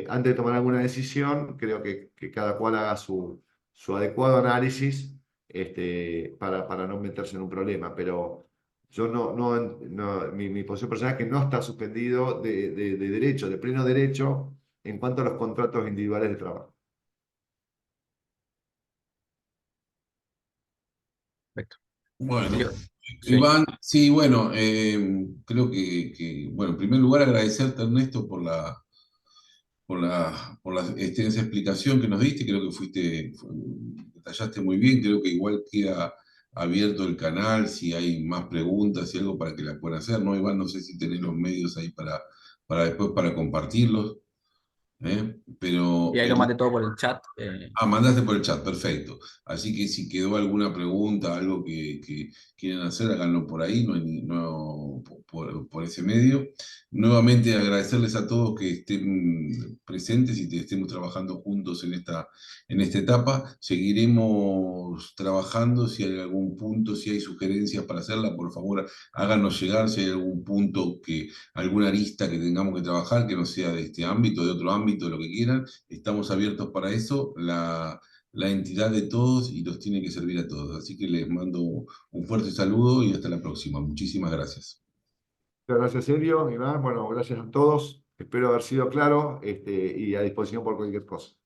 antes de tomar alguna decisión, creo que cada cual haga su adecuado análisis para no meterse en un problema. Pero yo mi posición personal es que no está suspendido de derecho, de pleno derecho, en cuanto a los contratos individuales de trabajo. Perfecto. Bueno, Emilio, sí, Iván, sí, bueno, creo bueno, en primer lugar agradecerte, Ernesto, por la extensa explicación que nos diste. Creo que detallaste muy bien. Creo que igual queda abierto el canal si hay más preguntas y algo para que la puedan hacer, ¿no, Iván? No sé si tenés los medios ahí para después para compartirlos, ¿eh? y Pero ahí lo mandé todo por el chat. mandaste por el chat, perfecto. Así que si quedó alguna pregunta, algo que quieran hacer, háganlo por ahí, por ese medio. Nuevamente agradecerles a todos que estén presentes y que estemos trabajando juntos en esta etapa. Seguiremos trabajando. Si hay algún punto, si hay sugerencias para hacerla, por favor, háganos llegar. Si hay algún punto, alguna arista que tengamos que trabajar, que no sea de este ámbito, de otro ámbito, lo que quieran, estamos abiertos para eso. La entidad de todos y los tiene que servir a todos. Así que les mando un fuerte saludo y hasta la próxima. Muchísimas gracias. Muchas gracias, Sergio, Iván. Bueno, gracias a todos. Espero haber sido claro y a disposición por cualquier cosa.